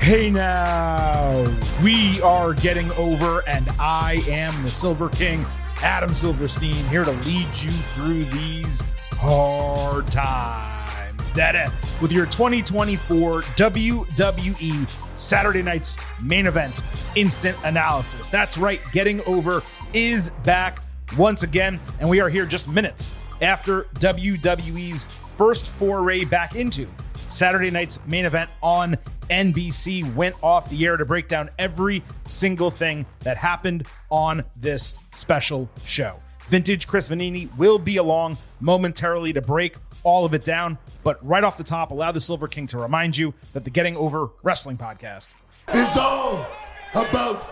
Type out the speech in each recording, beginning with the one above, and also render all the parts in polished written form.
Hey now, we are getting over, and I am the Silver King, Adam Silverstein, here to lead you through these hard times. With your 2024 WWE Saturday Night's Main Event Instant Analysis. That's right, Getting Over is back once again, and we are here just minutes after WWE's first foray back into Saturday Night's Main Event on NBC went off the air to break down every single thing that happened on this special show. Vintage Chris Vanini will be along momentarily to break all of it down, but right off the top, allow the Silver King to remind you that the Getting Over Wrestling podcast is all about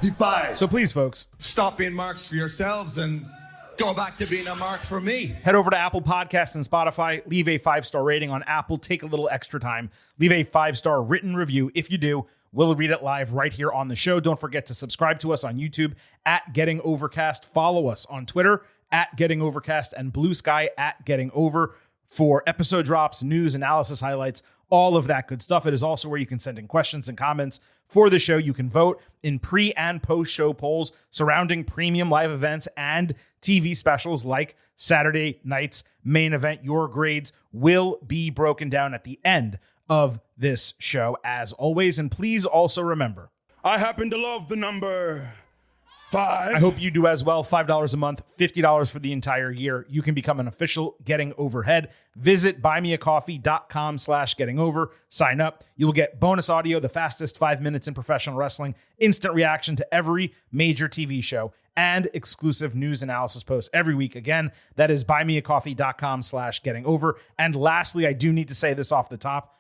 Defy. So please, folks, stop being marks for yourselves and go back to being a mark for me. Head over to Apple Podcasts and Spotify. Leave a 5-star rating on Apple. Take a little extra time. Leave a 5-star written review. If you do, we'll read it live right here on the show. Don't forget to subscribe to us on YouTube at Getting Overcast. Follow us on Twitter at Getting Overcast and Blue Sky at Getting Over for episode drops, news, analysis, highlights, all of that good stuff. It is also where you can send in questions and comments for the show. You can vote in pre and post show polls surrounding premium live events and TV specials like Saturday Night's Main Event. Your grades will be broken down at the end of this show, as always. And please also remember, I happen to love the number 5. I hope you do as well. $5 a month, $50 for the entire year. You can become an official Getting Overhead. Visit buymeacoffee.com/gettingover. Sign up. You will get bonus audio, the fastest 5 minutes in professional wrestling, instant reaction to every major TV show, and exclusive news analysis posts every week. Again, that is buymeacoffee.com/gettingover. And lastly, I do need to say this off the top.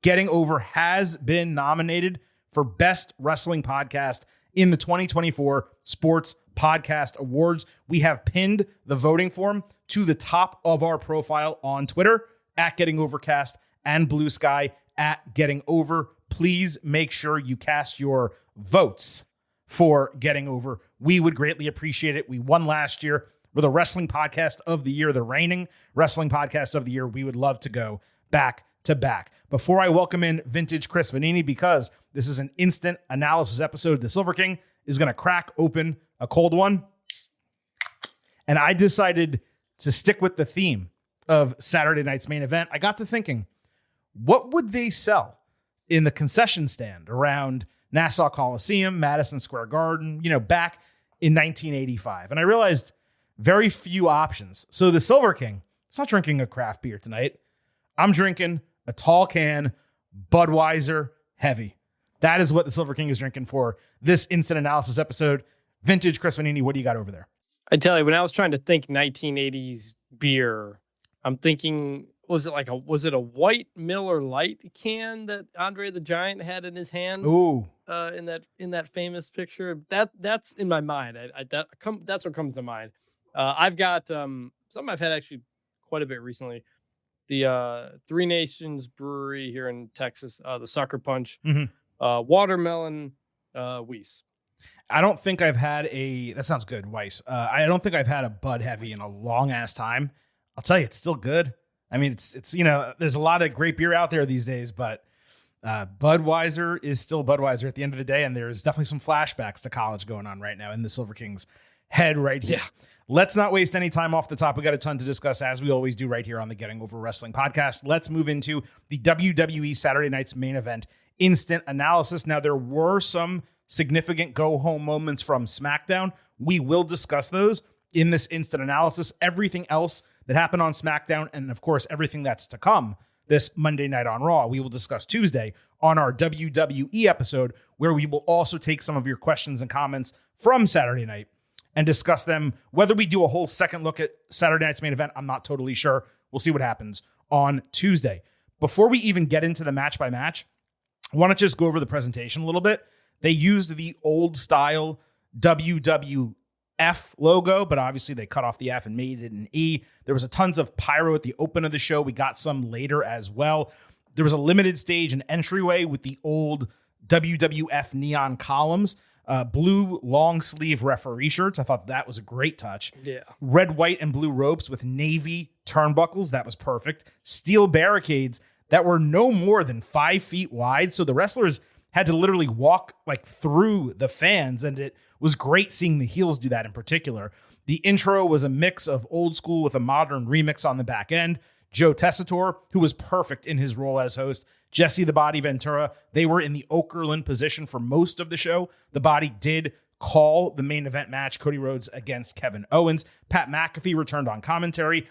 Getting Over has been nominated for Best Wrestling Podcast in the 2024 Sports Podcast Awards. We have pinned the voting form to the top of our profile on Twitter at Getting Overcast and Blue Sky at Getting Over. Please make sure you cast your votes for Getting Over. We would greatly appreciate it. We won last year. We're the Wrestling Podcast of the Year, the reigning Wrestling Podcast of the Year. We would love to go back to back. Before I welcome in Vintage Chris Vanini, because this is an instant analysis episode, the Silver King is going to crack open a cold one. And I decided to stick with the theme of Saturday Night's Main Event. I got to thinking, what would they sell in the concession stand around Nassau Coliseum, Madison Square Garden, back in 1985? And I realized very few options. So the Silver King is not drinking a craft beer tonight. I'm drinking a tall can Budweiser Heavy. That is what the Silver King is drinking for this instant analysis episode. Vintage Chris Vanini, what do you got over there? I tell you, when I was trying to think 1980s beer, I'm thinking, was it a white Miller Lite can that Andre the Giant had in his hand? Ooh, in that famous picture. That's in my mind. That's what comes to mind. I've got something I've had actually quite a bit recently. The Three Nations Brewery here in Texas, the Sucker Punch, watermelon Weiss. I don't think I've had that sounds good, Weiss. I don't think I've had a Bud Heavy in a long ass time. I'll tell you, it's still good. I mean, it's there's a lot of great beer out there these days, but Budweiser is still Budweiser at the end of the day, and there's definitely some flashbacks to college going on right now in the Silver King's head right here. Yeah. Let's not waste any time off the top. We got a ton to discuss, as we always do right here on the Getting Over Wrestling podcast. Let's move into the WWE Saturday Night's Main Event instant analysis. Now, there were some significant go-home moments from SmackDown. We will discuss those in this instant analysis. Everything else that happened on SmackDown, and of course, everything that's to come this Monday night on Raw, we will discuss Tuesday on our WWE episode, where we will also take some of your questions and comments from Saturday night and discuss them. Whether we do a whole second look at Saturday Night's Main Event, I'm not totally sure. We'll see what happens on Tuesday. Before we even get into the match by match, I want to just go over the presentation a little bit. They used the old style WWF logo, but obviously they cut off the F and made it an E. There was a tons of pyro at the open of the show. We got some later as well. There was a limited stage and entryway with the old WWF neon columns. Blue long sleeve referee shirts. I thought that was a great touch. Yeah. Red, white, and blue ropes with navy turnbuckles. That was perfect. Steel barricades that were no more than 5 feet wide. So the wrestlers had to literally walk like through the fans, and it was great seeing the heels do that in particular. The intro was a mix of old school with a modern remix on the back end. Joe Tessitore, who was perfect in his role as host, Jesse the Body Ventura, they were in the Okerlund position for most of the show. The Body did call the main event match, Cody Rhodes against Kevin Owens. Pat McAfee returned on commentary.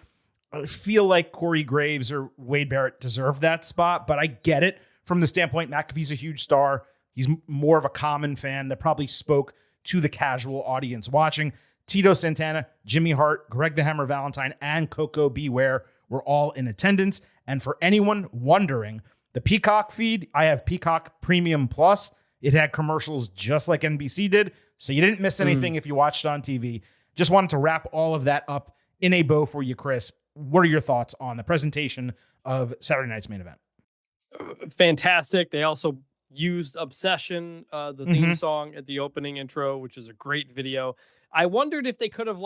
I feel like Corey Graves or Wade Barrett deserved that spot, but I get it from the standpoint McAfee's a huge star. He's more of a common fan that probably spoke to the casual audience watching. Tito Santana, Jimmy Hart, Greg the Hammer Valentine, and Coco Beware were all in attendance. And for anyone wondering, the Peacock feed, I have Peacock Premium Plus. It had commercials just like NBC did, so you didn't miss anything if you watched on TV. Just wanted to wrap all of that up in a bow for you, Chris. What are your thoughts on the presentation of Saturday night's main event? Fantastic. They also used Obsession, the theme song at the opening intro, which is a great video. I wondered if they could have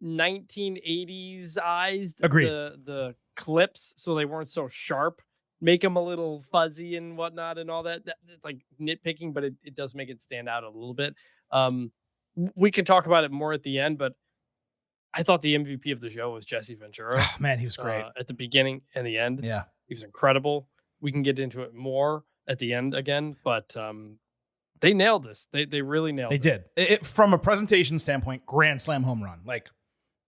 1980s-ized the clips so they weren't so sharp, make them a little fuzzy and whatnot and all that. It's like nitpicking, but it does make it stand out a little bit. We can talk about it more at the end, but I thought the MVP of the show was Jesse Ventura. Oh, man, he was great. At the beginning and the end. Yeah. He was incredible. We can get into it more at the end again, but they nailed this. They really nailed it. They did. From a presentation standpoint, grand slam home run.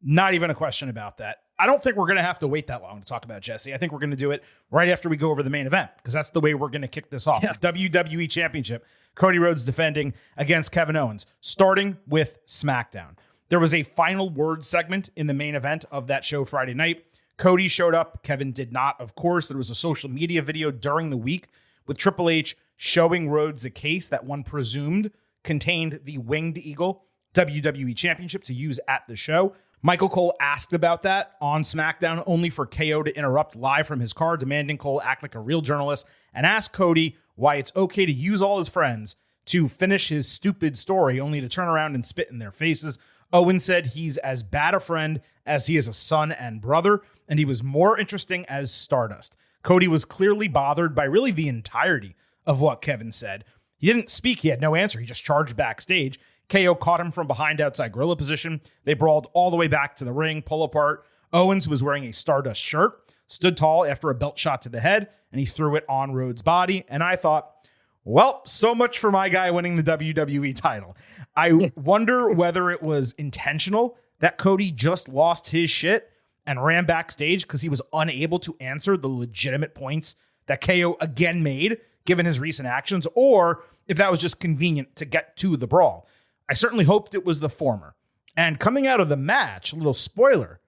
Not even a question about that. I don't think we're going to have to wait that long to talk about Jesse. I think we're going to do it right after we go over the main event, because that's the way we're going to kick this off. Yeah. The WWE Championship, Cody Rhodes defending against Kevin Owens, starting with SmackDown. There was a final word segment in the main event of that show Friday night. Cody showed up. Kevin did not, of course. There was a social media video during the week with Triple H showing Rhodes a case that one presumed contained the Winged Eagle WWE Championship to use at the show. Michael Cole asked about that on SmackDown, only for KO to interrupt live from his car, demanding Cole act like a real journalist and ask Cody why it's okay to use all his friends to finish his stupid story, only to turn around and spit in their faces. Owen said he's as bad a friend as he is a son and brother, and he was more interesting as Stardust. Cody was clearly bothered by really the entirety of what Kevin said. He didn't speak. He had no answer. He just charged backstage. KO caught him from behind outside gorilla position. They brawled all the way back to the ring, pull apart. Owens was wearing a Stardust shirt, stood tall after a belt shot to the head, and he threw it on Rhodes' body. And I thought, well, so much for my guy winning the WWE title. I wonder whether it was intentional that Cody just lost his shit and ran backstage because he was unable to answer the legitimate points that KO again made, given his recent actions, or if that was just convenient to get to the brawl. I certainly hoped it was the former. And coming out of the match, a little spoiler,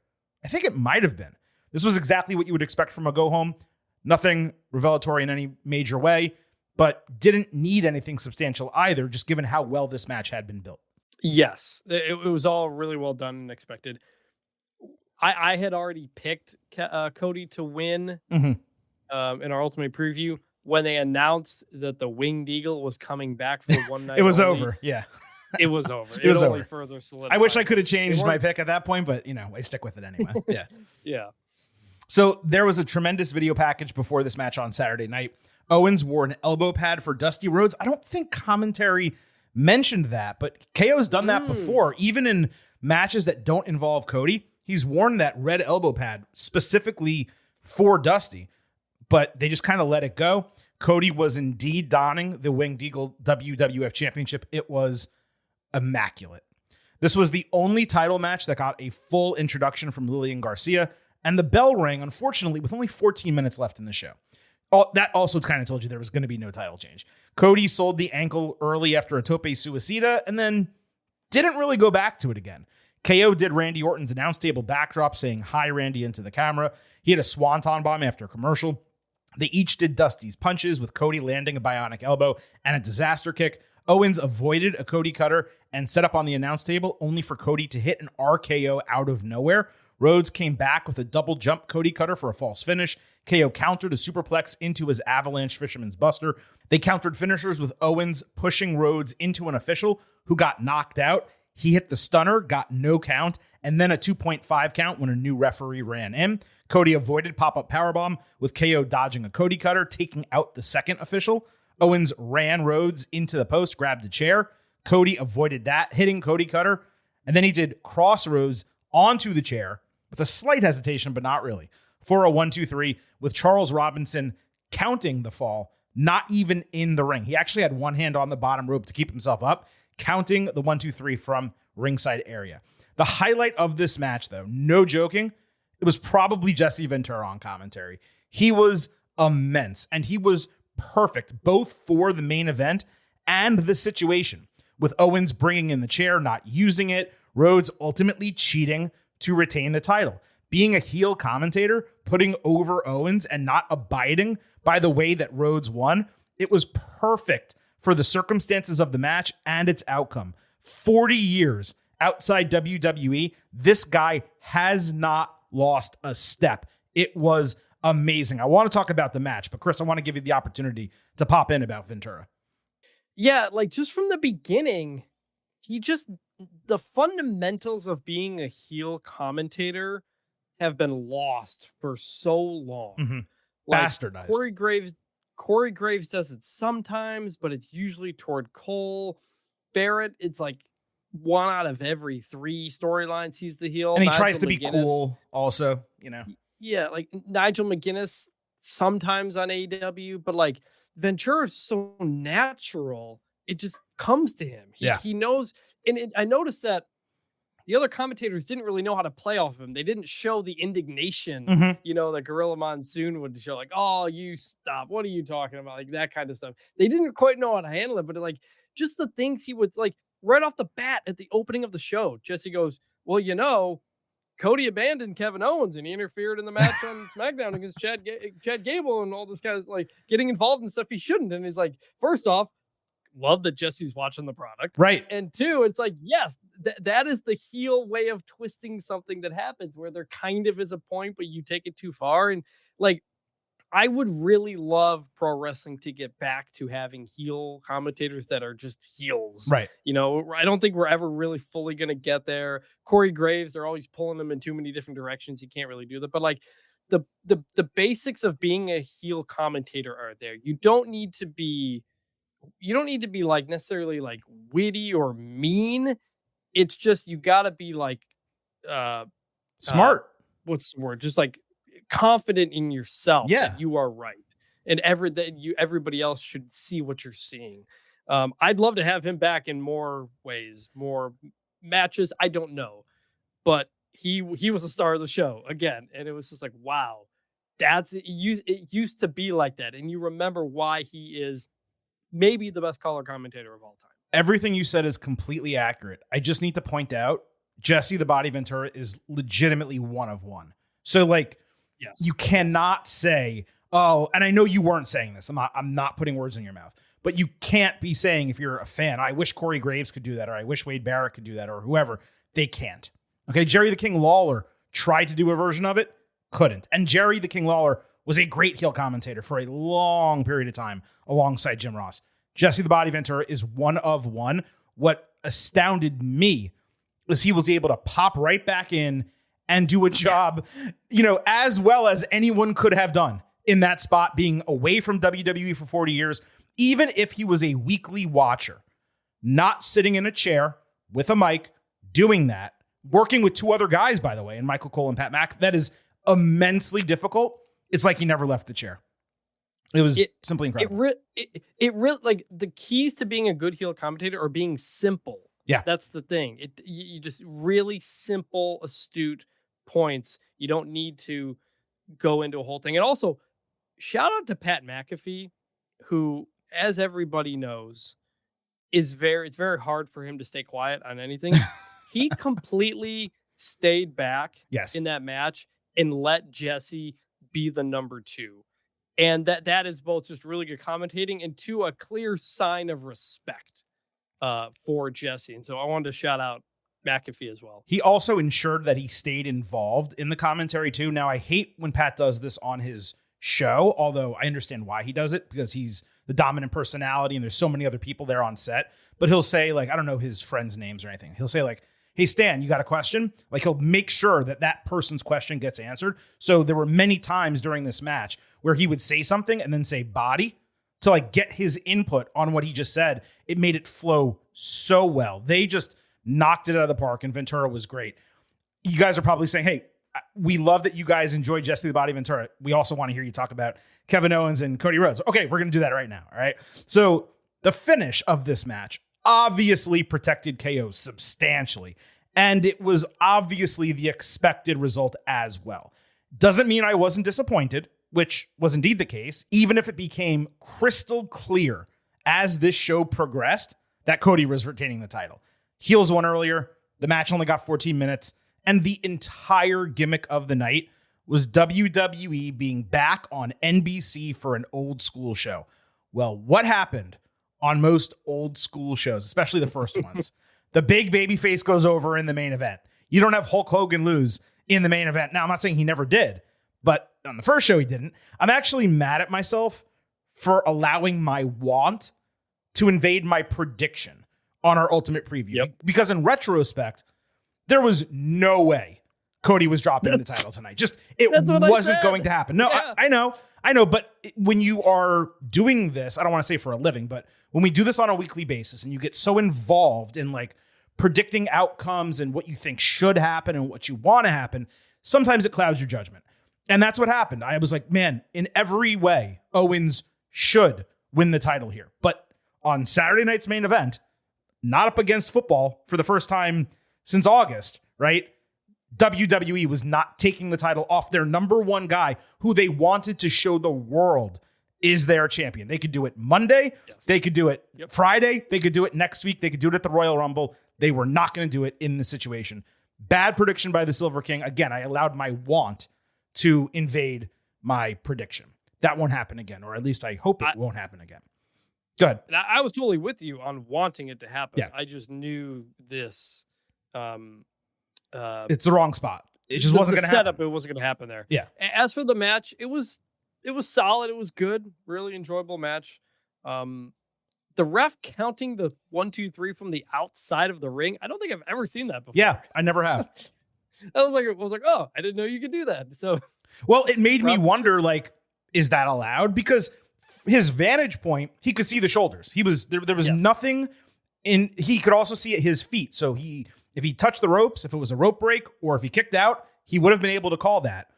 I think it might have been. This was exactly what you would expect from a go-home. Nothing revelatory in any major way, but didn't need anything substantial either, just given how well this match had been built. Yes, it was all really well done and expected. I had already picked Cody to win in our Ultimate Preview when they announced that the Winged Eagle was coming back for one night. It was only. over, yeah. It was over. It was only over. Further solidified. I wish I could have changed my pick at that point, but I stick with it anyway. Yeah. Yeah. So there was a tremendous video package before this match on Saturday night. Owens wore an elbow pad for Dusty Rhodes. I don't think commentary mentioned that, but KO's done that before. Even in matches that don't involve Cody, he's worn that red elbow pad specifically for Dusty, but they just kind of let it go. Cody was indeed donning the Winged Eagle WWF Championship. It was immaculate. This was the only title match that got a full introduction from Lillian Garcia, and the bell rang, unfortunately, with only 14 minutes left in the show. That also kind of told you there was going to be no title change. Cody sold the ankle early after a tope suicida and then didn't really go back to it again. KO did Randy Orton's announce table backdrop saying, "Hi, Randy," into the camera. He had a swanton bomb after a commercial. They each did Dusty's punches, with Cody landing a bionic elbow and a disaster kick. Owens avoided a Cody cutter and set up on the announce table, only for Cody to hit an RKO out of nowhere. Rhodes came back with a double jump Cody cutter for a false finish. KO countered a superplex into his avalanche fisherman's buster. They countered finishers with Owens pushing Rhodes into an official who got knocked out. He hit the stunner, got no count, and then a 2.5 count when a new referee ran in. Cody avoided pop-up powerbomb with KO dodging a Cody cutter, taking out the second official. Owens ran Rhodes into the post, grabbed the chair. Cody avoided that, hitting Cody Cutter. And then he did crossroads onto the chair with a slight hesitation, but not really, for a 1-2-3 with Charles Robinson counting the fall, not even in the ring. He actually had one hand on the bottom rope to keep himself up, counting the 1-2-3 from ringside area. The highlight of this match, though, no joking, it was probably Jesse Ventura on commentary. He was immense, and he was perfect, both for the main event and the situation, with Owens bringing in the chair, not using it, Rhodes ultimately cheating to retain the title. Being a heel commentator, putting over Owens and not abiding by the way that Rhodes won, it was perfect for the circumstances of the match and its outcome. 40 years outside WWE, this guy has not lost a step. It was amazing. I want to talk about the match, but Chris, I want to give you the opportunity to pop in about Ventura. Yeah, like just from the beginning, the fundamentals of being a heel commentator have been lost for so long. Mm-hmm. Like, Bastardized. Corey Graves does it sometimes, but it's usually toward Cole. Barrett, it's like 1 out of every 3 storylines he's the heel. And he Nigel tries to be McGuinness, cool also, Yeah, like Nigel McGuinness sometimes on AEW, but like Ventura's so natural, it just comes to him. He knows, and I noticed that the other commentators didn't really know how to play off of him. They didn't show the indignation, that Gorilla Monsoon would show, like, oh, you stop. What are you talking about? Like that kind of stuff. They didn't quite know how to handle it, but like just the things he would like right off the bat at the opening of the show, Jesse goes, well, Cody abandoned Kevin Owens and he interfered in the match on SmackDown against Chad Gable and all this kind of like getting involved in stuff he shouldn't. And he's like, first off, love that Jesse's watching the product. Right. And 2, it's like, yes, that is the heel way of twisting something that happens where there kind of is a point, but you take it too far. And like, I would really love pro wrestling to get back to having heel commentators that are just heels. Right. I don't think we're ever really fully going to get there. Corey Graves, they're always pulling them in too many different directions. You can't really do that. But like the basics of being a heel commentator are there. You don't need to be like necessarily like witty or mean. It's just, you gotta be like, smart. What's the word? Just like confident in yourself. Yeah. That you are right. And everybody else should see what you're seeing. I'd love to have him back in more ways, more matches. I don't know, but he was a star of the show again. And it was just like, wow, it used to be like that. And you remember why he is maybe the best color commentator of all time. Everything you said is completely accurate. I just need to point out Jesse the Body Ventura is legitimately one of one. So like, yes, you cannot say, oh, and I know you weren't saying this. I'm not putting words in your mouth, but you can't be saying, if you're a fan, I wish Corey Graves could do that, or I wish Wade Barrett could do that, or whoever. They can't. Okay. Jerry the King Lawler tried to do a version of it, couldn't. And Jerry the King Lawler was a great heel commentator for a long period of time alongside Jim Ross. Jesse the Body Ventura is one of one. What astounded me was he was able to pop right back in and do a job, as well as anyone could have done in that spot, being away from WWE for 40 years, even if he was a weekly watcher, not sitting in a chair with a mic, doing that, working with 2 other guys, by the way, and Michael Cole and Pat Mack. That is immensely difficult. It's like he never left the chair. It was simply incredible. It really, like, the keys to being a good heel commentator are being simple. Yeah. That's the thing. You just really simple, astute points. You don't need to go into a whole thing. And also, shout out to Pat McAfee, who, as everybody knows, it's very hard for him to stay quiet on anything. He completely stayed back in that match and let Jesse be the number 2. And that is both just really good commentating and 2, a clear sign of respect for Jesse. And so I wanted to shout out McAfee as well. He also ensured that he stayed involved in the commentary too. Now, I hate when Pat does this on his show, although I understand why he does it, because he's the dominant personality and there's so many other people there on set. But he'll say, like, I don't know his friends' names or anything. He'll say, like, hey, Stan, you got a question? Like, he'll make sure that person's question gets answered. So there were many times during this match where he would say something and then say body, to like get his input on what he just said. It made it flow so well. They just knocked it out of the park, and Ventura was great. You guys are probably saying, hey, we love that you guys enjoy Jesse the Body Ventura. We also want to hear you talk about Kevin Owens and Cody Rhodes. Okay, we're going to do that right now. All right. So the finish of this match obviously protected KO substantially, and it was obviously the expected result as well. Doesn't mean I wasn't disappointed, which was indeed the case, even if it became crystal clear as this show progressed that Cody was retaining the title. Heels won earlier. The match only got 14 minutes. And the entire gimmick of the night was WWE being back on NBC for an old school show. Well, what happened on most old school shows, especially the first ones? The big baby face goes over in the main event. You don't have Hulk Hogan lose in the main event. Now, I'm not saying he never did, but on the first show he didn't. I'm actually mad at myself for allowing my want to invade my prediction on our Ultimate Preview. Because in retrospect, there was no way Cody was dropping the title tonight. Just, it wasn't going to happen. No, yeah. I know. But when you are doing this, I don't want to say for a living, but when we do this on a weekly basis and you get so involved in like predicting outcomes and what you think should happen and what you want to happen, sometimes it clouds your judgment. And that's what happened. I was like, man, in every way, Owens should win the title here. But on Saturday night's main event, not up against football for the first time since August, right? WWE was not taking the title off their number one guy who they wanted to show the world is their champion. They could do it Monday. Yes. They could do it Friday. They could do it next week. They could do it at the Royal Rumble. They were not going to do it in this situation. Bad prediction by the Silver King. Again, I allowed my want to invade my prediction. That won't happen again, or at least I hope it won't happen again. Go ahead. And I was totally with you on wanting it to happen. Yeah. I just knew this. It's the wrong spot. It just wasn't going to happen. It wasn't going to happen there. Yeah. As for the match, it was solid. It was good. Really enjoyable match. The ref counting the 1, 2, 3 from the outside of the ring. I don't think I've ever seen that before. Yeah, I never have. I was like, oh, I didn't know you could do that. So, well, it made me wonder, like, is that allowed? Because his vantage point, he could see the shoulders. He was there was nothing in. He could also see at his feet. So if he touched the ropes, if it was a rope break, or if he kicked out, he would have been able to call that.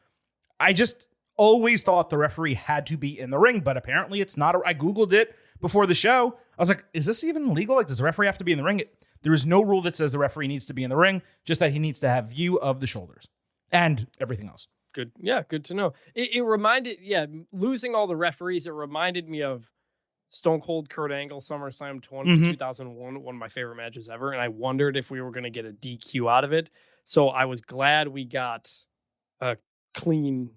I just always thought the referee had to be in the ring, but apparently it's not. I Googled it before the show. I was like, is this even legal? Like, does the referee have to be in the ring? There is no rule that says the referee needs to be in the ring, just that he needs to have view of the shoulders and everything else. Good. Yeah, good to know. It reminded, losing all the referees, it reminded me of Stone Cold Kurt Angle SummerSlam 2001, one of my favorite matches ever. And I wondered if we were going to get a DQ out of it. So I was glad we got a clean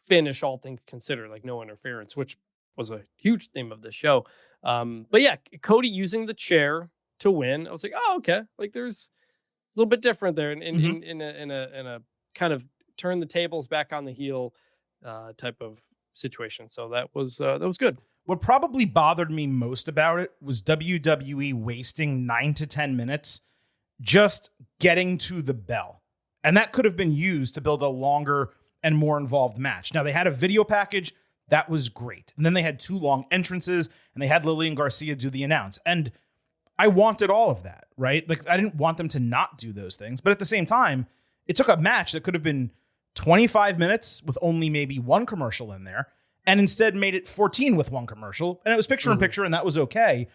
finish, all things considered, like no interference, which was a huge theme of the show. But yeah, Cody using the chair to win. I was like, oh, okay. Like there's a little bit different there in a kind of turn the tables back on the heel type of situation. So that was good. What probably bothered me most about it was WWE wasting 9 to 10 minutes just getting to the bell. And that could have been used to build a longer and more involved match. Now, they had a video package. That was great. And then they had 2 long entrances, and they had Lillian Garcia do the announce. And I wanted all of that, right? Like, I didn't want them to not do those things. But at the same time, it took a match that could have been 25 minutes with only maybe 1 commercial in there, and instead made it 14 with 1 commercial. And it was picture in picture, and that was okay.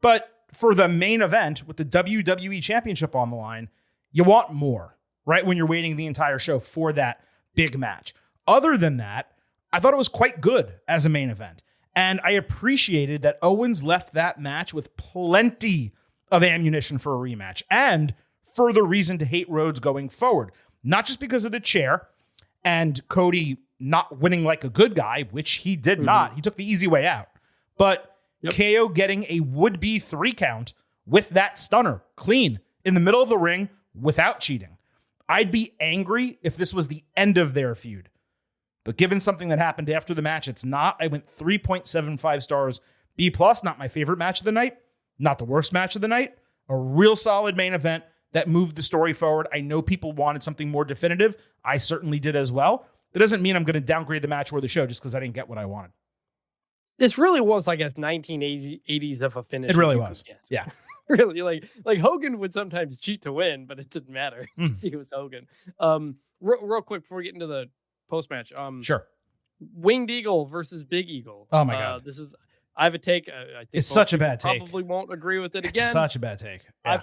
But for the main event with the WWE Championship on the line, you want more, right? When you're waiting the entire show for that big match. Other than that, I thought it was quite good as a main event. And I appreciated that Owens left that match with plenty of ammunition for a rematch and further reason to hate Rhodes going forward. Not just because of the chair and Cody not winning like a good guy, which he did not. He took the easy way out. But KO getting a would-be 3 count with that stunner clean in the middle of the ring without cheating. I'd be angry if this was the end of their feud. But given something that happened after the match, it's not. I went 3.75 stars, B+, not my favorite match of the night, not the worst match of the night, a real solid main event that moved the story forward. I know people wanted something more definitive. I certainly did as well. That doesn't mean I'm going to downgrade the match or the show just because I didn't get what I wanted. This really was, I guess, 1980s of a finish. It really was. Yeah. Really, like Hogan would sometimes cheat to win, but it didn't matter. He was Hogan. Real quick before we get into the post match. Sure. Winged Eagle versus Big Eagle. Oh my God. I have a take. I think it's such a bad take. Probably won't agree with it it's again. Such a bad take. Yeah.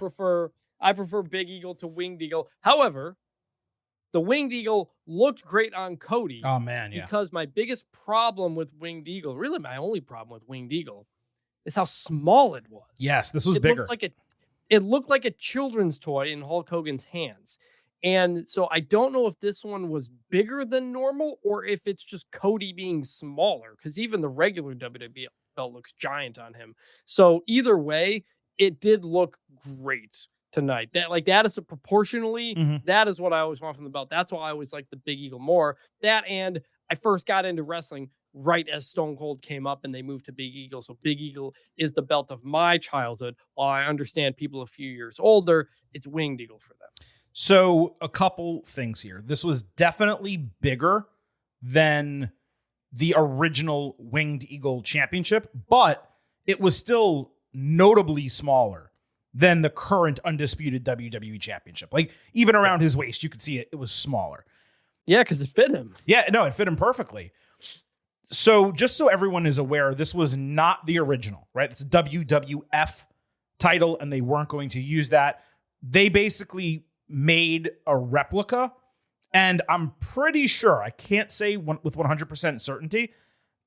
I prefer Big Eagle to Winged Eagle. However, the Winged Eagle looked great on Cody. Oh man, yeah. Because my biggest problem with Winged Eagle, really my only problem with Winged Eagle, is how small it was. Yes, this was bigger. It looked like a children's toy in Hulk Hogan's hands. And so I don't know if this one was bigger than normal or if it's just Cody being smaller, because even the regular WWE belt looks giant on him. So either way, it did look great tonight. That is proportionally, that is what I always want from the belt. That's why I always like the Big Eagle more. That, and I first got into wrestling right as Stone Cold came up and they moved to Big Eagle. So Big Eagle is the belt of my childhood. While I understand people a few years older, it's Winged Eagle for them. So a couple things here. This was definitely bigger than the original Winged Eagle Championship, but it was still notably smaller than the current undisputed WWE Championship. Like even around his waist, you could see it was smaller. Yeah, because it fit him. Yeah, no, it fit him perfectly. So just so everyone is aware, this was not the original, right? It's a WWF title, and they weren't going to use that. They basically made a replica, and I'm pretty sure, I can't say with 100% certainty,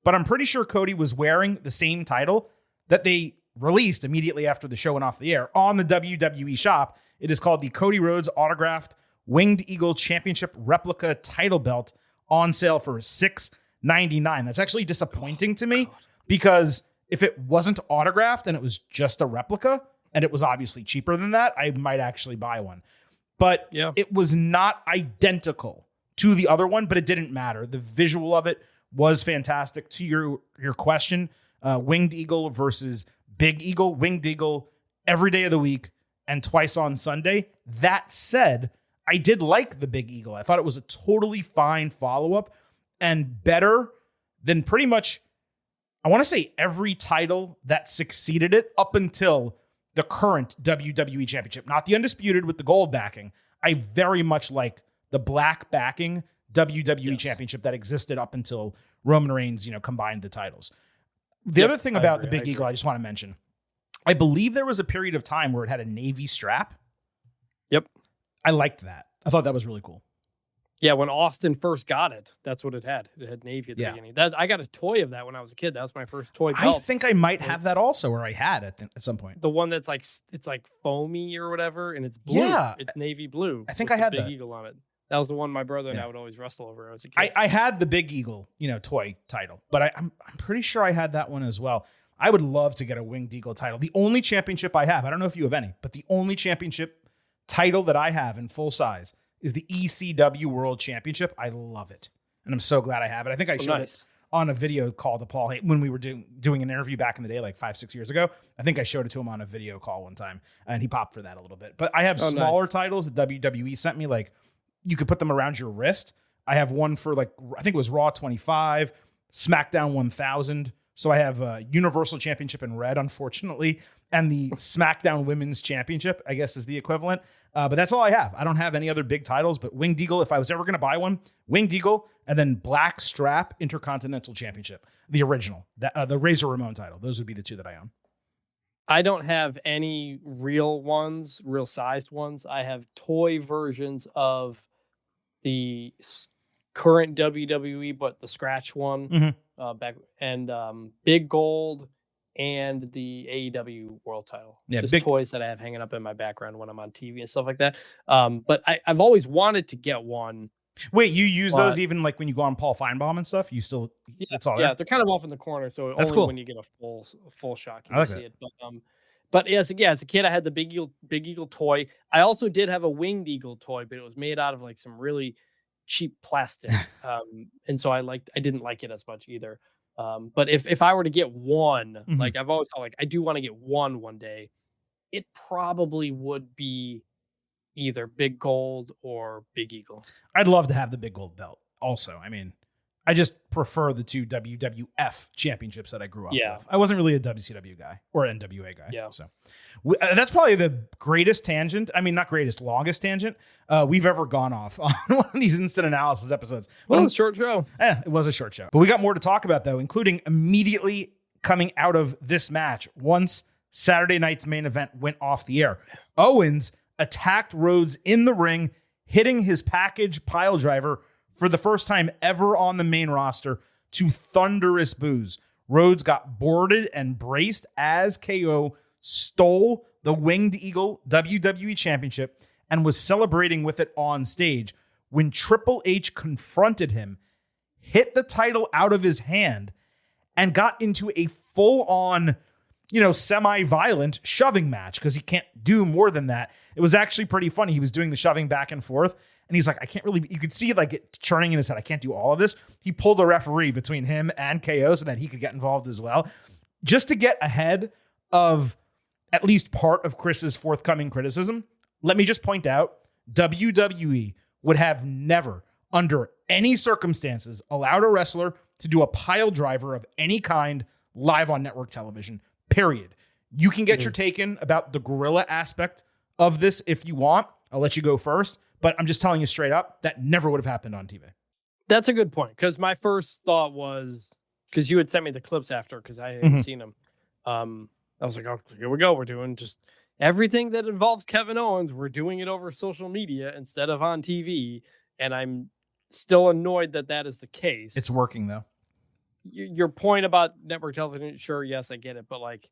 but I'm pretty sure Cody was wearing the same title that they released immediately after the show went off the air on the WWE shop. It is called the Cody Rhodes Autographed Winged Eagle Championship Replica Title Belt, on sale for $6.99. That's actually disappointing to me, because if it wasn't autographed and it was just a replica, and it was obviously cheaper than that, I might actually buy one. But it was not identical to the other one, but it didn't matter. The visual of it was fantastic. To your question, Winged Eagle versus Big Eagle. Winged Eagle every day of the week and twice on Sunday. That said, I did like the Big Eagle. I thought it was a totally fine follow-up and better than pretty much, I want to say, every title that succeeded it up until the current WWE Championship, not the undisputed with the gold backing. I very much like the black backing WWE Championship that existed up until Roman Reigns, combined the titles. The other thing about the Big Eagle I just want to mention, I believe there was a period of time where it had a navy strap. Yep. I liked that. I thought that was really cool. Yeah, when Austin first got it, that's what it had. It had navy at the beginning. I got a toy of that when I was a kid. That was my first toy belt. I think I might have that also, or I had it at some point. The one that's it's like foamy or whatever, and it's blue. Yeah, it's navy blue. I think I had Big Eagle on it. That was the one my brother and I would always wrestle over when I was a kid. I had the Big Eagle, toy title, but I'm pretty sure I had that one as well. I would love to get a Winged Eagle title. The only championship I have, I don't know if you have any, but the only championship title that I have in full size is the ECW World Championship. I love it, and I'm so glad I have it. I think I showed it on a video call to Paul when we were doing an interview back in the day, like 5-6 years ago. I think I showed it to him on a video call one time, and he popped for that a little bit. But I have smaller titles that WWE sent me, like you could put them around your wrist. I have one for I think it was Raw 25, SmackDown 1000. So I have a Universal Championship in red, unfortunately, and the SmackDown Women's Championship, I guess, is the equivalent. But that's all I have. I don't have any other big titles, but Winged Eagle, if I was ever going to buy one, Winged Eagle, and then Black Strap Intercontinental Championship, the original, the Razor Ramon title. Those would be the two that I own. I don't have any real sized ones. I have toy versions of the current WWE, but the scratch one back, and Big Gold, and the AEW World Title. Yeah, just toys that I have hanging up in my background when I'm on TV and stuff like that. But I've always wanted to get one. Wait, you use those even like when you go on Paul Feinbaum and stuff? You still, that's all. Yeah, they're kind of off in the corner, so that's only cool. When you get a full shot, you can see it. But as a kid, I had the Big Eagle toy. I also did have a Winged Eagle toy, but it was made out of like some really cheap plastic, and so I didn't like it as much either. But if I were to get one, like I've always thought, like I do want to get one day, it probably would be either Big Gold or Big Eagle. I'd love to have the Big Gold belt also. I mean, I just prefer the two WWF championships that I grew up Yeah. with. I wasn't really a WCW guy or NWA guy. Yeah. So that's probably the greatest tangent. I mean, not greatest, longest tangent we've ever gone off on one of these instant analysis episodes. Well, it's a short show. It was a short show. But we got more to talk about, though, including immediately coming out of this match. Once Saturday night's main event went off the air, Owens attacked Rhodes in the ring, hitting his package pile driver for the first time ever on the main roster to thunderous boos. Rhodes got boarded and braced as KO stole the Winged Eagle WWE Championship and was celebrating with it on stage when Triple H confronted him, hit the title out of his hand, and got into a full-on, semi-violent shoving match because he can't do more than that. It was actually pretty funny. He was doing the shoving back and forth, and he's like, I can't really, you could see like it churning in his head. I can't do all of this. He pulled a referee between him and KO so that he could get involved as well, just to get ahead of at least part of Chris's forthcoming criticism. Let me just point out, WWE would have never, under any circumstances, allowed a wrestler to do a pile driver of any kind live on network television, period. You can get your take in about the gorilla aspect of this if you want. I'll let you go first, but I'm just telling you straight up, that never would have happened on TV. That's a good point, because my first thought was, because you had sent me the clips after, because I hadn't seen them. I was like, oh, here we go. We're doing just everything that involves Kevin Owens. We're doing it over social media instead of on TV. And I'm still annoyed that that is the case. It's working, though. Your point about network television, sure, yes, I get it. But like,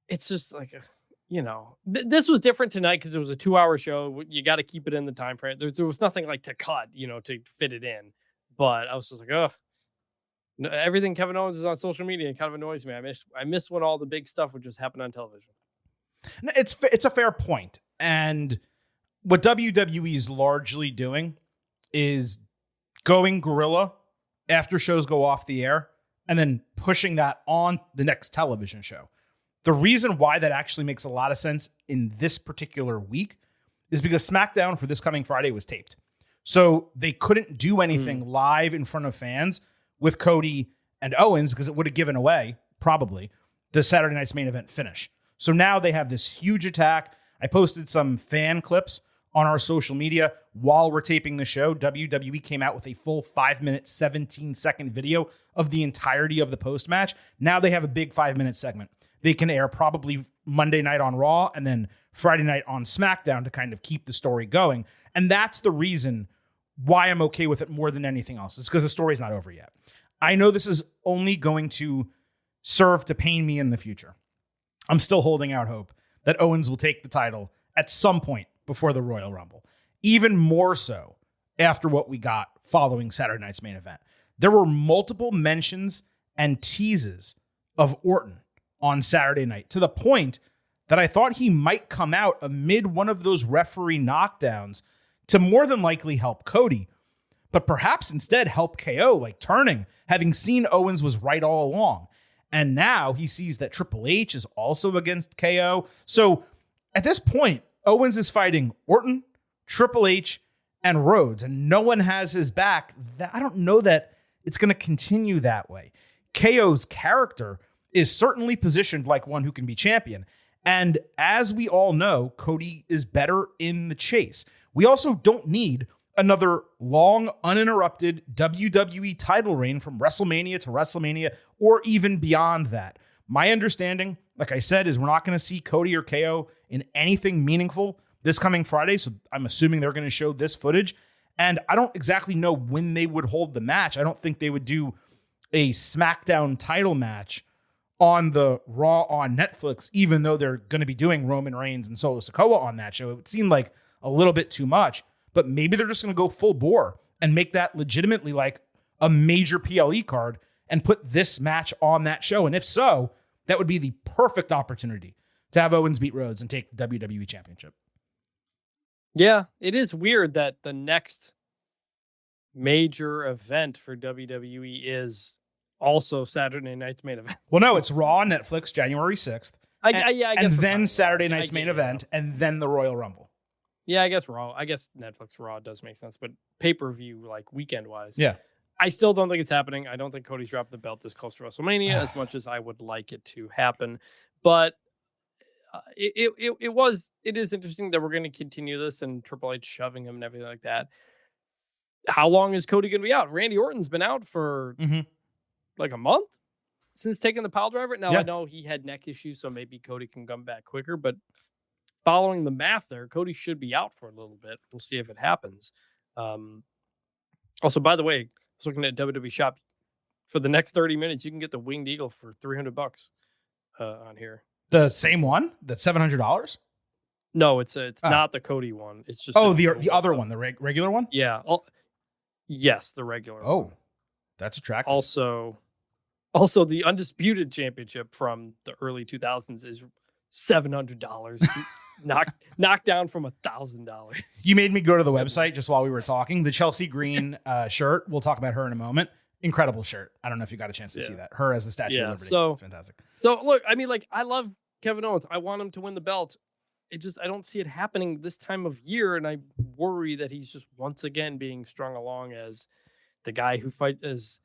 it's just like, this was different tonight because it was a 2-hour show. You got to keep it in the time frame. There was nothing like to cut, to fit it in. But I was just like, oh, everything Kevin Owens is on social media and kind of annoys me. I miss when all the big stuff would just happen on television. It's a fair point. And what WWE is largely doing is going guerrilla after shows go off the air and then pushing that on the next television show. The reason why that actually makes a lot of sense in this particular week is because SmackDown for this coming Friday was taped. So they couldn't do anything live in front of fans with Cody and Owens because it would have given away, probably, the Saturday night's main event finish. So now they have this huge attack. I posted some fan clips on our social media while we're taping the show. WWE came out with a full 5-minute, 17-second video of the entirety of the post-match. Now they have a big 5-minute segment. They can air probably Monday night on Raw and then Friday night on SmackDown to kind of keep the story going. And that's the reason why I'm okay with it more than anything else. It's because the story's not over yet. I know this is only going to serve to pain me in the future. I'm still holding out hope that Owens will take the title at some point before the Royal Rumble. Even more so after what we got following Saturday night's main event. There were multiple mentions and teases of Orton on Saturday night to the point that I thought he might come out amid one of those referee knockdowns to more than likely help Cody, but perhaps instead help KO, like turning, having seen Owens was right all along. And now he sees that Triple H is also against KO. So at this point, Owens is fighting Orton, Triple H, and Rhodes, and no one has his back. I don't know that it's going to continue that way. KO's character is certainly positioned like one who can be champion. And as we all know, Cody is better in the chase. We also don't need another long, uninterrupted WWE title reign from WrestleMania to WrestleMania or even beyond that. My understanding, like I said, is we're not going to see Cody or KO in anything meaningful this coming Friday. So I'm assuming they're going to show this footage. And I don't exactly know when they would hold the match. I don't think they would do a SmackDown title match on the Raw on Netflix, even though they're going to be doing Roman Reigns and Solo Sikoa on that show. It would seem like a little bit too much, but maybe they're just going to go full bore and make that legitimately like a major PLE card and put this match on that show. And if so, that would be the perfect opportunity to have Owens beat Rhodes and take the WWE Championship. Yeah, it is weird that the next major event for WWE is also Saturday night's main event. Well, no, it's Raw on Netflix, January 6th. I guess and then Saturday night's main event, and then the Royal Rumble. Yeah, I guess Raw. I guess Netflix Raw does make sense, but pay-per-view, like weekend-wise. Yeah. I still don't think it's happening. I don't think Cody's dropping the belt this close to WrestleMania as much as I would like it to happen. But it is interesting that we're going to continue this and Triple H shoving him and everything like that. How long is Cody going to be out? Randy Orton's been out for like a month since taking the pile driver. Now I know he had neck issues, so maybe Cody can come back quicker, but following the math there, Cody should be out for a little bit. We'll see if it happens. Also, by the way, I was looking at WWE Shop for the next 30 minutes. You can get the Winged Eagle for $300 on here. The same one? That's $700? No, it's not the Cody one. It's just the other one, the regular one? Yeah. Yes, the regular. Oh, one. That's attractive. Also, the Undisputed Championship from the early 2000s is $700. knocked down from $1,000. You made me go to the website just while we were talking. The Chelsea Green shirt. We'll talk about her in a moment. Incredible shirt. I don't know if you got a chance to see that. Her as the Statue of Liberty. So it's fantastic. So look, I mean, like, I love Kevin Owens. I want him to win the belt. I don't see it happening this time of year, and I worry that he's just once again being strung along as the guy who fights as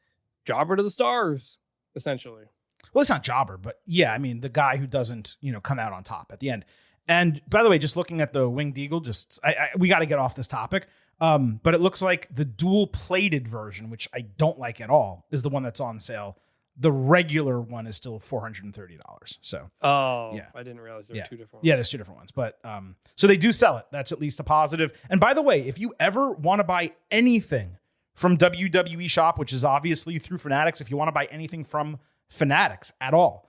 jobber to the stars, essentially. Well, it's not jobber, but yeah, I mean, the guy who doesn't, come out on top at the end. And by the way, just looking at the Winged Eagle, we got to get off this topic. But it looks like the dual plated version, which I don't like at all, is the one that's on sale. The regular one is still $430. So, yeah, I didn't realize there were two different ones. Yeah, there's two different ones, but so they do sell it. That's at least a positive. And by the way, if you ever want to buy anything from WWE Shop, which is obviously through Fanatics, if you want to buy anything from Fanatics at all,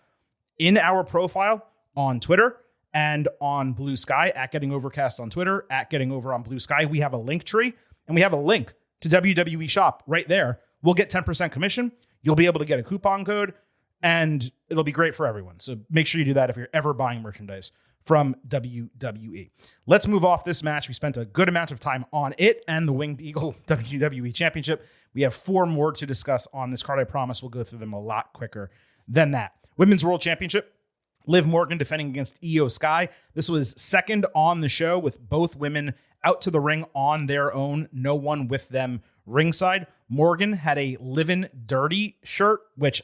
in our profile on Twitter and on Blue Sky, at Getting Overcast on Twitter, at Getting Over on Blue Sky, we have a link tree and we have a link to WWE Shop right there. We'll get 10% commission. You'll be able to get a coupon code and it'll be great for everyone. So make sure you do that if you're ever buying merchandise from WWE. Let's move off this match. We spent a good amount of time on it and the Winged Eagle WWE Championship. We have 4 more to discuss on this card. I promise we'll go through them a lot quicker than that. Women's World Championship. Liv Morgan defending against Io Sky. This was second on the show with both women out to the ring on their own. No one with them ringside. Morgan had a Livin' Dirty shirt, which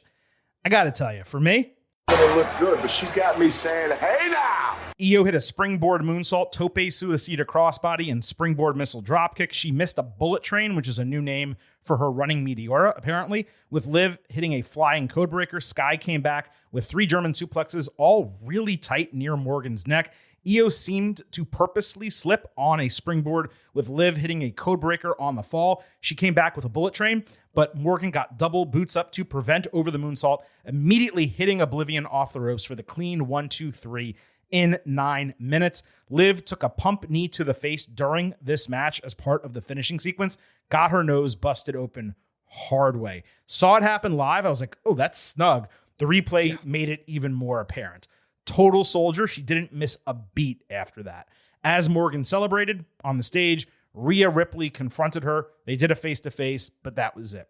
I got to tell you, for me, It look good, but she's got me saying, hey now! Io hit a springboard moonsault, tope suicida crossbody, and springboard missile dropkick. She missed a bullet train, which is a new name for her running Meteora, apparently. With Liv hitting a flying codebreaker, Sky came back with 3 German suplexes, all really tight near Morgan's neck. Io seemed to purposely slip on a springboard with Liv hitting a codebreaker on the fall. She came back with a bullet train, but Morgan got double boots up to prevent over the moonsault, immediately hitting Oblivion off the ropes for the clean 1-2-3 in 9 minutes. Liv took a pump knee to the face during this match as part of the finishing sequence, got her nose busted open hard way. Saw it happen live. I was like, oh, that's snug. The replay made it even more apparent. Total soldier. She didn't miss a beat after that. As Morgan celebrated on the stage, Rhea Ripley confronted her. They did a face-to-face, but that was it.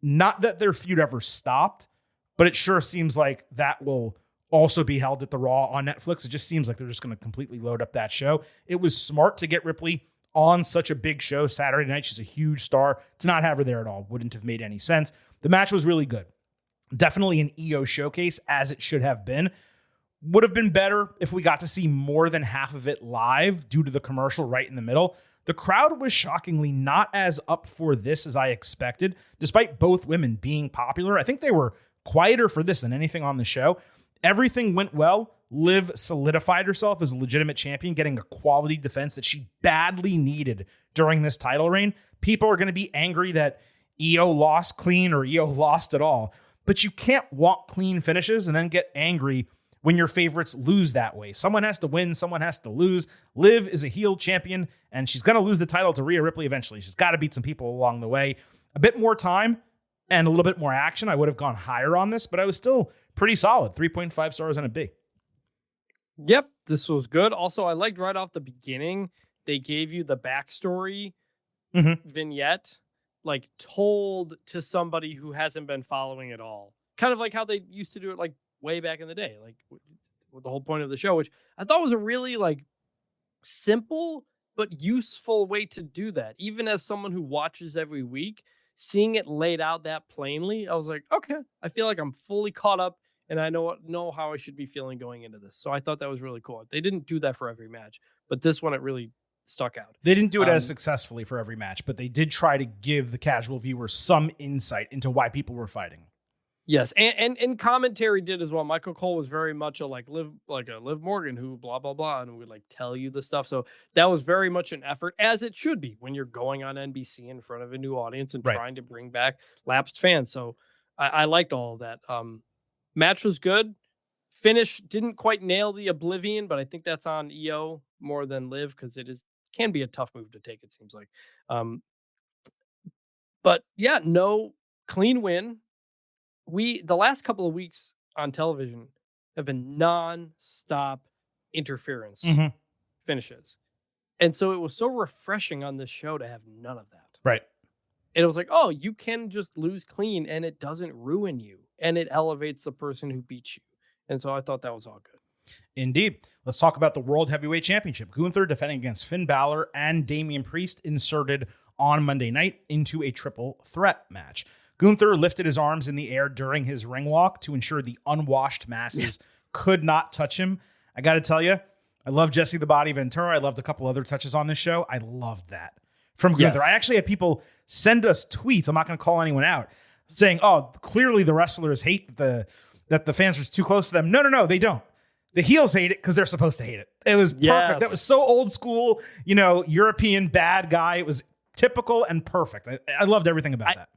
Not that their feud ever stopped, but it sure seems like that will also be held at the Raw on Netflix. It just seems like they're just going to completely load up that show. It was smart to get Ripley on such a big show Saturday night. She's a huge star. To not have her there at all wouldn't have made any sense. The match was really good. Definitely an Io showcase, as it should have been. Would have been better if we got to see more than half of it live due to the commercial right in the middle. The crowd was shockingly not as up for this as I expected, despite both women being popular. I think they were quieter for this than anything on the show. Everything went well. Liv solidified herself as a legitimate champion, getting a quality defense that she badly needed during this title reign. People are going to be angry that Io lost clean or Io lost at all, but you can't want clean finishes and then get angry when your favorites lose that way. Someone has to win, someone has to lose. Liv is a heel champion, and she's going to lose the title to Rhea Ripley eventually. She's got to beat some people along the way. A bit more time and a little bit more action. I would have gone higher on this, but I was still pretty solid. 3.5 stars on a B. Yep, this was good. Also, I liked right off the beginning, they gave you the backstory vignette, like told to somebody who hasn't been following it all. Kind of like how they used to do it like way back in the day, like with the whole point of the show, which I thought was a really like simple but useful way to do that. Even as someone who watches every week, seeing it laid out that plainly, I was like, okay, I feel like I'm fully caught up and I know how I should be feeling going into this. So I thought that was really cool. They didn't do that for every match, but this one, it really stuck out. They didn't do it as successfully for every match, but they did try to give the casual viewer some insight into why people were fighting. Yes, and commentary did as well. Michael Cole was very much a Liv Morgan who blah blah blah, and would like tell you the stuff. So that was very much an effort, as it should be when you're going on NBC in front of a new audience and trying to bring back lapsed fans. So I liked all of that. Match was good. Finish didn't quite nail the Oblivion, but I think that's on EO more than Liv because can be a tough move to take. It seems like, but yeah, no clean win. The last couple of weeks on television have been non-stop interference finishes. And so it was so refreshing on this show to have none of that. Right. And it was like, oh, you can just lose clean and it doesn't ruin you. And it elevates the person who beats you. And so I thought that was all good. Indeed. Let's talk about the World Heavyweight Championship. Gunther defending against Finn Balor and Damian Priest inserted on Monday night into a triple threat match. Gunther lifted his arms in the air during his ring walk to ensure the unwashed masses could not touch him. I got to tell you, I love Jesse the Body Ventura. I loved a couple other touches on this show. I loved that from Gunther. Yes. I actually had people send us tweets. I'm not going to call anyone out saying, oh, clearly the wrestlers hate that the fans are too close to them. No, they don't. The heels hate it because they're supposed to hate it. It was perfect. That was so old school, European bad guy. It was typical and perfect. I loved everything about that.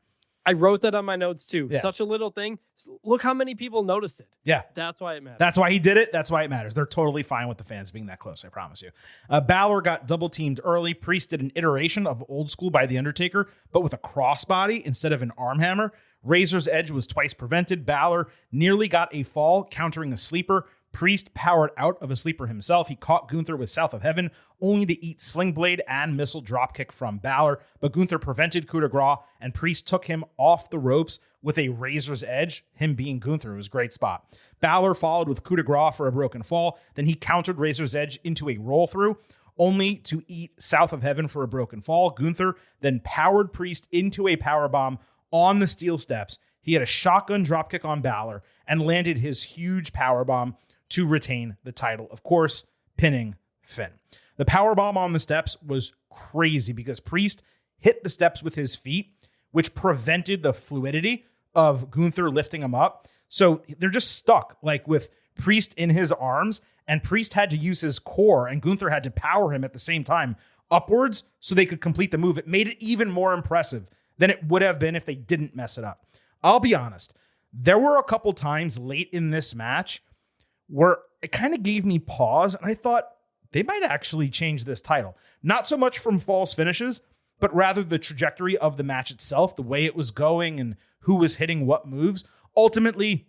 I wrote that on my notes too. Yeah. Such a little thing. Look how many people noticed it. Yeah. That's why it matters. That's why he did it. That's why it matters. They're totally fine with the fans being that close, I promise you. Balor got double teamed early. Priest did an iteration of Old School by The Undertaker, but with a crossbody instead of an arm hammer. Razor's Edge was twice prevented. Balor nearly got a fall, countering a sleeper. Priest powered out of a sleeper himself. He caught Gunther with South of Heaven, only to eat Sling Blade and missile dropkick from Balor. But Gunther prevented coup de grace, and Priest took him off the ropes with a Razor's Edge, him being Gunther. It was a great spot. Balor followed with coup de grace for a broken fall. Then he countered Razor's Edge into a roll through, only to eat South of Heaven for a broken fall. Gunther then powered Priest into a powerbomb on the steel steps. He had a shotgun dropkick on Balor and landed his huge powerbomb to retain the title, of course, pinning Finn. The powerbomb on the steps was crazy because Priest hit the steps with his feet, which prevented the fluidity of Gunther lifting him up. So they're just stuck, like with Priest in his arms, and Priest had to use his core, and Gunther had to power him at the same time upwards so they could complete the move. It made it even more impressive than it would have been if they didn't mess it up. I'll be honest, there were a couple times late in this match where it kind of gave me pause, and I thought they might actually change this title. Not so much from false finishes, but rather the trajectory of the match itself, the way it was going and who was hitting what moves. Ultimately,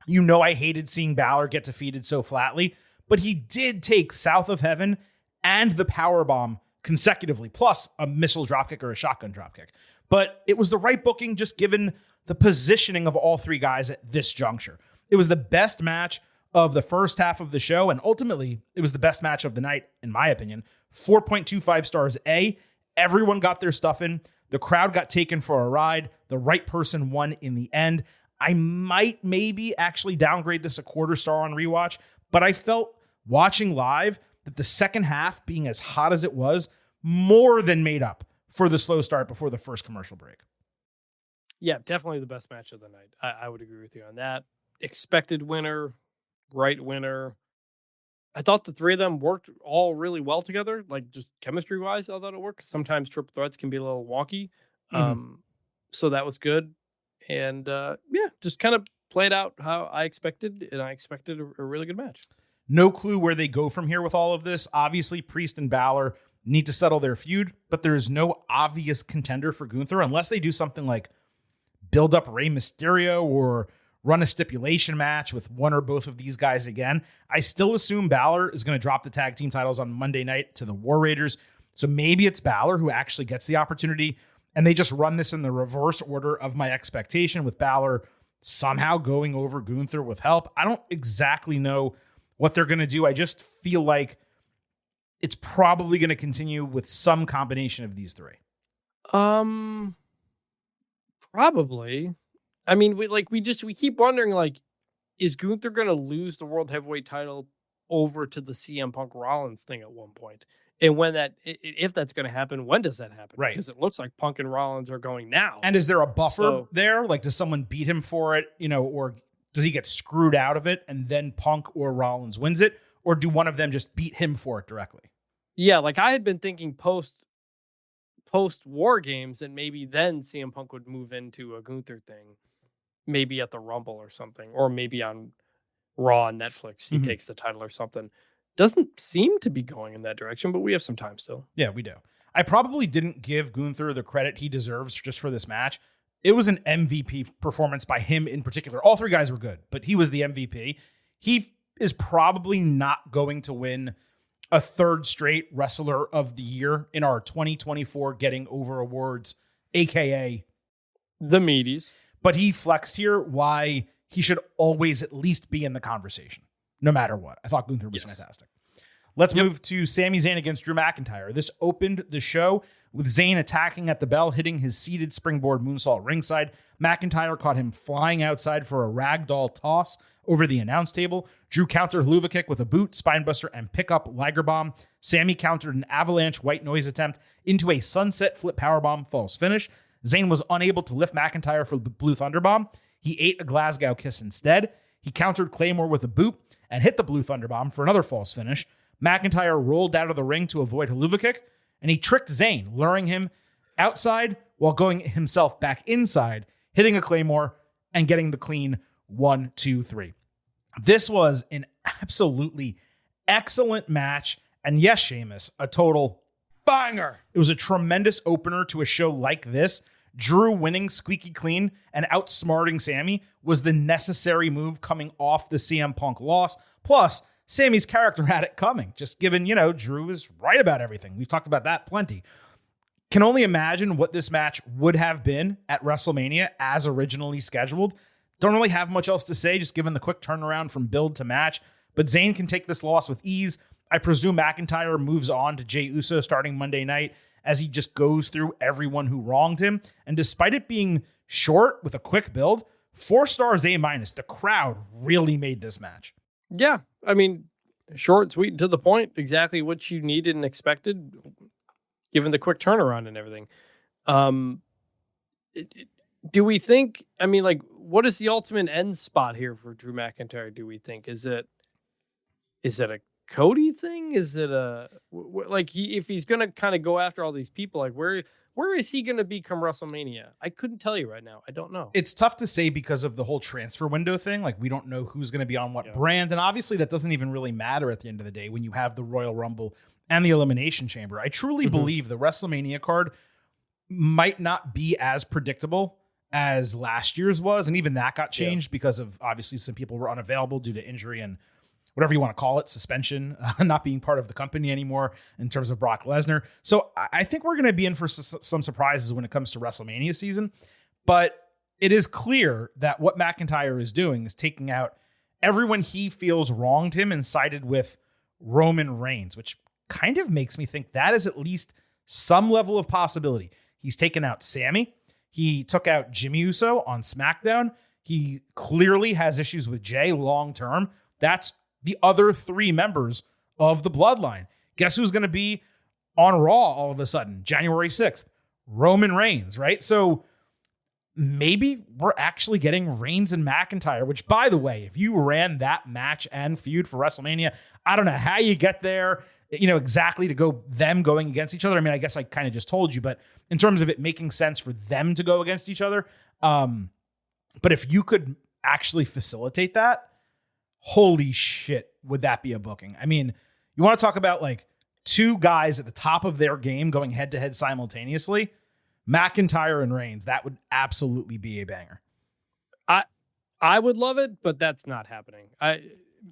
I hated seeing Balor get defeated so flatly, but he did take South of Heaven and the powerbomb consecutively, plus a missile dropkick or a shotgun dropkick. But it was the right booking, just given the positioning of all three guys at this juncture. It was the best match of the first half of the show, and ultimately, it was the best match of the night, in my opinion. 4.25 stars A. Everyone got their stuff in. The crowd got taken for a ride. The right person won in the end. I might maybe actually downgrade this a quarter star on rewatch, but I felt watching live that the second half, being as hot as it was, more than made up for the slow start before the first commercial break. Yeah, definitely the best match of the night. I would agree with you on that. Expected winner, right winner. I thought the three of them worked all really well together, like just chemistry wise. I thought it worked. Sometimes triple threats can be a little wonky. So that was good. And just kind of played out how I expected, and I expected a really good match. No clue where they go from here with all of this. Obviously, Priest and Balor need to settle their feud, but there's no obvious contender for Gunther unless they do something like build up Rey Mysterio or run a stipulation match with one or both of these guys again. I still assume Balor is going to drop the tag team titles on Monday night to the War Raiders. So maybe it's Balor who actually gets the opportunity, and they just run this in the reverse order of my expectation, with Balor somehow going over Gunther with help. I don't exactly know what they're going to do. I just feel like it's probably going to continue with some combination of these three. Probably. I mean, we keep wondering, like, is Gunther going to lose the world heavyweight title over to the CM Punk Rollins thing at one point? And when if that's going to happen, when does that happen? Right. Because it looks like Punk and Rollins are going now. And is there a buffer there? Like, does someone beat him for it, or does he get screwed out of it and then Punk or Rollins wins it? Or do one of them just beat him for it directly? Yeah, like I had been thinking post War Games, and maybe then CM Punk would move into a Gunther thing, maybe at the Rumble or something, or maybe on Raw on Netflix he takes the title or something. Doesn't seem to be going in that direction, but we have some time still. Yeah, we do. I probably didn't give Gunther the credit he deserves just for this match. It was an MVP performance by him in particular. All three guys were good, but he was the MVP. He is probably not going to win a third straight Wrestler of the Year in our 2024 Getting Over Awards, a.k.a. the Meaties. But he flexed here why he should always at least be in the conversation, no matter what. I thought Gunther was fantastic. Let's move to Sami Zayn against Drew McIntyre. This opened the show with Zayn attacking at the bell, hitting his seated springboard moonsault ringside. McIntyre caught him flying outside for a ragdoll toss over the announce table. Drew countered Luva kick with a boot, spinebuster, and pickup Liger bomb. Sami countered an avalanche white noise attempt into a sunset flip powerbomb false finish. Zayn was unable to lift McIntyre for the Blue Thunder Bomb. He ate a Glasgow kiss instead. He countered Claymore with a boot and hit the Blue Thunder Bomb for another false finish. McIntyre rolled out of the ring to avoid a Luva kick, and he tricked Zayn, luring him outside while going himself back inside, hitting a Claymore and getting the clean 1, 2, 3. This was an absolutely excellent match. And yes, Sheamus, a total banger. It was a tremendous opener to a show like this. Drew winning squeaky clean and outsmarting Sami was the necessary move coming off the CM Punk loss. Plus, Sami's character had it coming, just given, Drew is right about everything. We've talked about that plenty. Can only imagine what this match would have been at WrestleMania as originally scheduled. Don't really have much else to say, just given the quick turnaround from build to match. But Zayn can take this loss with ease. I presume McIntyre moves on to Jey Uso starting Monday night as he just goes through everyone who wronged him. And despite it being short with a quick build, 4 stars A-. The crowd really made this match. Yeah, I mean, short, sweet, and to the point. Exactly what you needed and expected, given the quick turnaround and everything. Do we think? I mean, like, what is the ultimate end spot here for Drew McIntyre? Do we think is it a Cody thing? Is it if he's gonna kind of go after all these people, like where is he gonna be come WrestleMania? I couldn't tell you right now. I don't know. It's tough to say because of the whole transfer window thing. Like, we don't know who's gonna be on what brand, and obviously that doesn't even really matter at the end of the day when you have the Royal Rumble and the Elimination Chamber. I truly believe the WrestleMania card might not be as predictable as last year's was, and even that got changed because of obviously some people were unavailable due to injury and whatever you want to call it, suspension, not being part of the company anymore in terms of Brock Lesnar. So I think we're going to be in for some surprises when it comes to WrestleMania season. But it is clear that what McIntyre is doing is taking out everyone he feels wronged him and sided with Roman Reigns, which kind of makes me think that is at least some level of possibility. He's taken out Sami. He took out Jimmy Uso on SmackDown. He clearly has issues with Jay long term. That's the other 3 members of the bloodline. Guess who's going to be on Raw all of a sudden? January 6th. Roman Reigns, right? So maybe we're actually getting Reigns and McIntyre, which, by the way, if you ran that match and feud for WrestleMania, I don't know how you get there, exactly to go them going against each other. I mean, I guess I kind of just told you, but in terms of it making sense for them to go against each other. But if you could actually facilitate that, holy shit, would that be a booking? I mean, you want to talk about like 2 guys at the top of their game going head to head simultaneously? McIntyre and Reigns, that would absolutely be a banger. I would love it, but that's not happening. I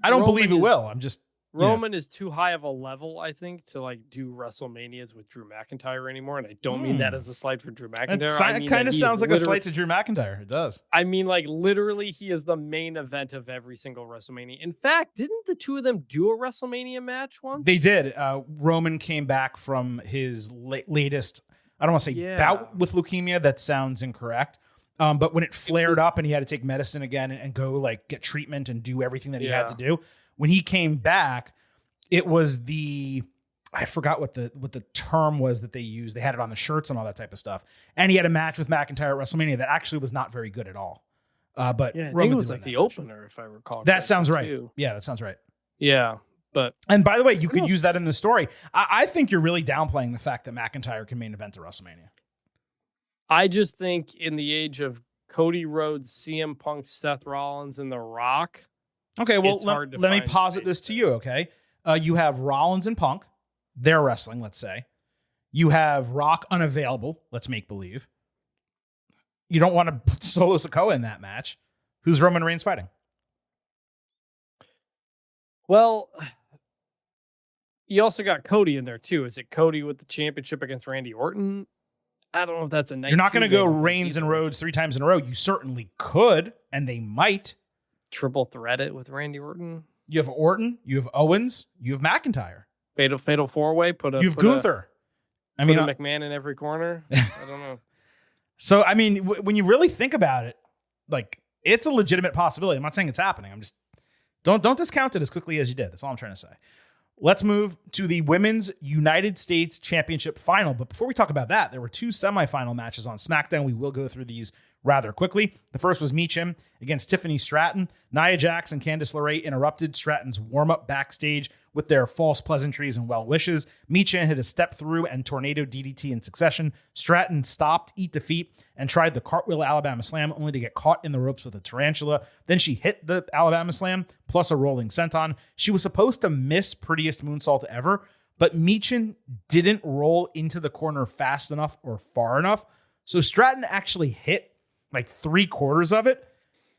don't believe it will. I'm just Roman is too high of a level, I think, to like do WrestleManias with Drew McIntyre anymore. And I don't mean that as a slight for Drew McIntyre. It kind of sounds like a slight to Drew McIntyre. It does. I mean, like, literally, he is the main event of every single WrestleMania. In fact, didn't the 2 of them do a WrestleMania match once? They did. Roman came back from his latest, I don't want to say bout with leukemia. That sounds incorrect. But when it flared up and he had to take medicine again and go like get treatment and do everything that he had to do, when he came back, it was I forgot what the term was that they used. They had it on the shirts and all that type of stuff. And he had a match with McIntyre at WrestleMania that actually was not very good at all. But I think it was like the opener, if I recall. That sounds right. Too. Yeah, that sounds right. Yeah. And by the way, you could use that in the story. I think you're really downplaying the fact that McIntyre can main event at WrestleMania. I just think in the age of Cody Rhodes, CM Punk, Seth Rollins, and The Rock. Okay, well, let me posit this to you, okay? You have Rollins and Punk. They're wrestling, let's say. You have Rock unavailable. Let's make believe. You don't want to put Solo Sikoa in that match. Who's Roman Reigns fighting? Well, you also got Cody in there, too. Is it Cody with the championship against Randy Orton? I don't know if that's a night. You're not going to go Reigns and Rhodes 3 times in a row. You certainly could, and they might. Triple threat it with Randy Orton. You have Orton, you have Owens, you have McIntyre. Fatal 4-way. You have Gunther. I mean, McMahon in every corner. I don't know. So, I mean, when you really think about it, like, it's a legitimate possibility. I'm not saying it's happening. I'm just don't discount it as quickly as you did. That's all I'm trying to say. Let's move to the Women's United States Championship final. But before we talk about that, there were 2 semifinal matches on SmackDown. We will go through these rather quickly. The first was Michin against Tiffany Stratton. Nia Jax and Candice LeRae interrupted Stratton's warm-up backstage with their false pleasantries and well wishes. Michin hit a step through and tornado DDT in succession. Stratton stopped Eat Defeat and tried the cartwheel Alabama Slam, only to get caught in the ropes with a tarantula. Then she hit the Alabama Slam plus a rolling senton. She was supposed to miss prettiest moonsault ever, but Michin didn't roll into the corner fast enough or far enough. So Stratton actually hit like 3/4 of it,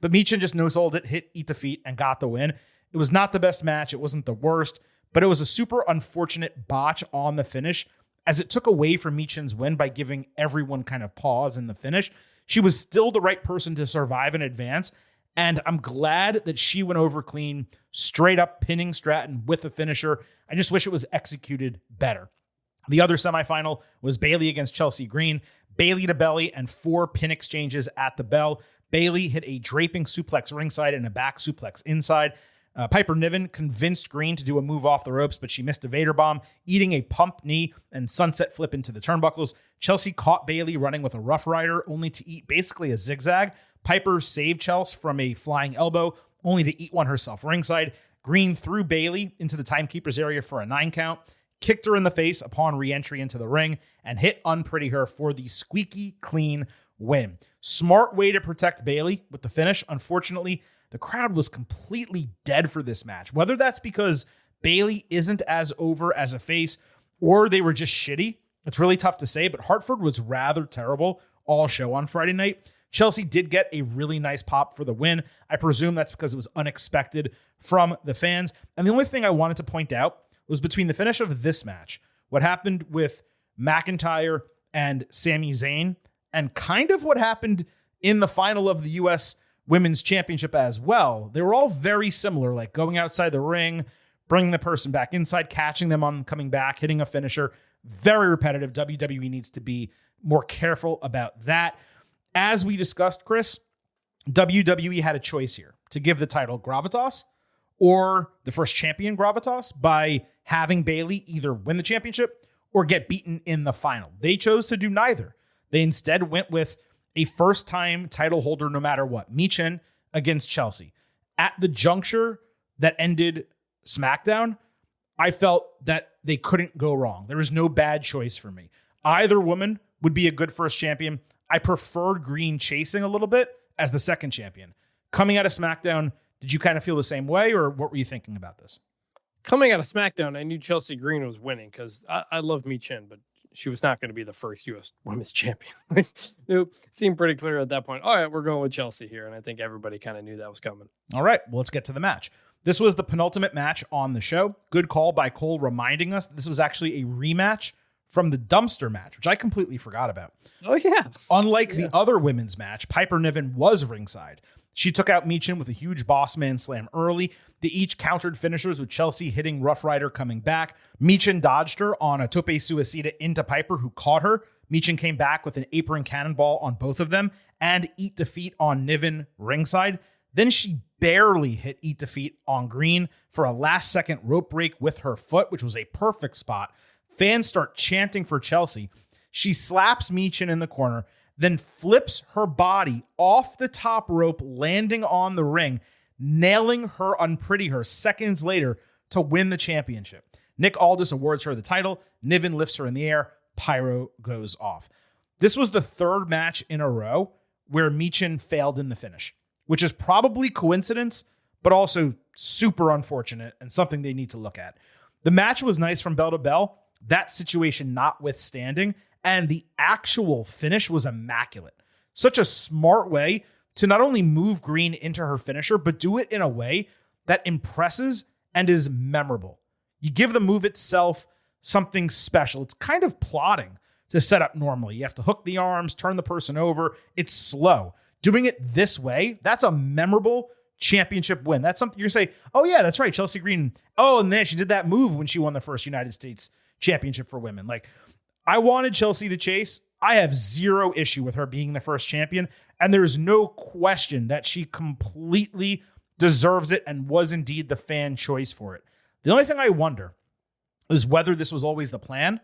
but Michin just no-sold it, hit Eat Defeat, and got the win. It was not the best match. It wasn't the worst, but it was a super unfortunate botch on the finish, as it took away from Michin's win by giving everyone kind of pause in the finish. She was still the right person to survive and advance, and I'm glad that she went over clean, straight up pinning Stratton with a finisher. I just wish it was executed better. The other semifinal was Bayley against Chelsea Green. Bayley to belly and 4 pin exchanges at the bell. Bayley hit a draping suplex ringside and a back suplex inside. Piper Niven convinced Green to do a move off the ropes, but she missed a Vader bomb, eating a pump knee and sunset flip into the turnbuckles. Chelsea caught Bayley running with a Rough Rider, only to eat basically a zigzag. Piper saved Chelsea from a flying elbow, only to eat one herself ringside. Green threw Bayley into the timekeeper's area for a 9 count, kicked her in the face upon re-entry into the ring, and hit Unpretty Her for the squeaky clean win. Smart way to protect Bayley with the finish. Unfortunately, the crowd was completely dead for this match. Whether that's because Bayley isn't as over as a face or they were just shitty, it's really tough to say, but Hartford was rather terrible all show on Friday night. Chelsea did get a really nice pop for the win. I presume that's because it was unexpected from the fans. And the only thing I wanted to point out was between the finish of this match, what happened with McIntyre and Sami Zayn, and kind of what happened in the final of the U.S. Women's Championship as well. They were all very similar, like going outside the ring, bringing the person back inside, catching them on coming back, hitting a finisher. Very repetitive. WWE needs to be more careful about that. As we discussed, Chris, WWE had a choice here to give the title Gravitas or the first champion Gravitas by having Bayley either win the championship or get beaten in the final. They chose to do neither. They instead went with a first-time title holder no matter what, Michin against Chelsea. At the juncture that ended SmackDown, I felt that they couldn't go wrong. There was no bad choice for me. Either woman would be a good first champion. I preferred Green chasing a little bit as the second champion. Coming out of SmackDown, did you kind of feel the same way, or what were you thinking about this? Coming out of SmackDown, I knew Chelsea Green was winning because I love Michin, but she was not going to be the first U.S. Women's Champion. It seemed pretty clear at that point. All right, we're going with Chelsea here, and I think everybody kind of knew that was coming. All right, well, let's get to the match. This was the penultimate match on the show. Good call by Cole reminding us that this was actually a rematch from the dumpster match, which I completely forgot about. Oh, yeah. Unlike the other women's match, Piper Niven was ringside. She took out Michin with a huge boss man slam early. They each countered finishers with Chelsea hitting Rough Rider coming back. Michin dodged her on a tope suicida into Piper, who caught her. Michin came back with an apron cannonball on both of them and Eat Defeat on Niven ringside. Then she barely hit Eat Defeat on Green for a last-second rope break with her foot, which was a perfect spot. Fans start chanting for Chelsea. She slaps Michin in the corner, then flips her body off the top rope, landing on the ring, nailing her Unpretty Her seconds later to win the championship. Nick Aldis awards her the title. Niven lifts her in the air. Pyro goes off. This was the third match in a row where Michin failed in the finish, which is probably coincidence, but also super unfortunate and something they need to look at. The match was nice from bell to bell, that situation notwithstanding, and the actual finish was immaculate. Such a smart way to not only move Green into her finisher, but do it in a way that impresses and is memorable. You give the move itself something special. It's kind of plotting to set up normally. You have to hook the arms, turn the person over. It's slow. Doing it this way, that's a memorable championship win. That's something you're going to say, oh yeah, that's right, Chelsea Green. Oh, and then she did that move when she won the first United States championship for women. Like, I wanted Chelsea to chase. I have zero issue with her being the first champion. And there's no question that she completely deserves it and was indeed the fan choice for it. The only thing I wonder is whether this was always the plan,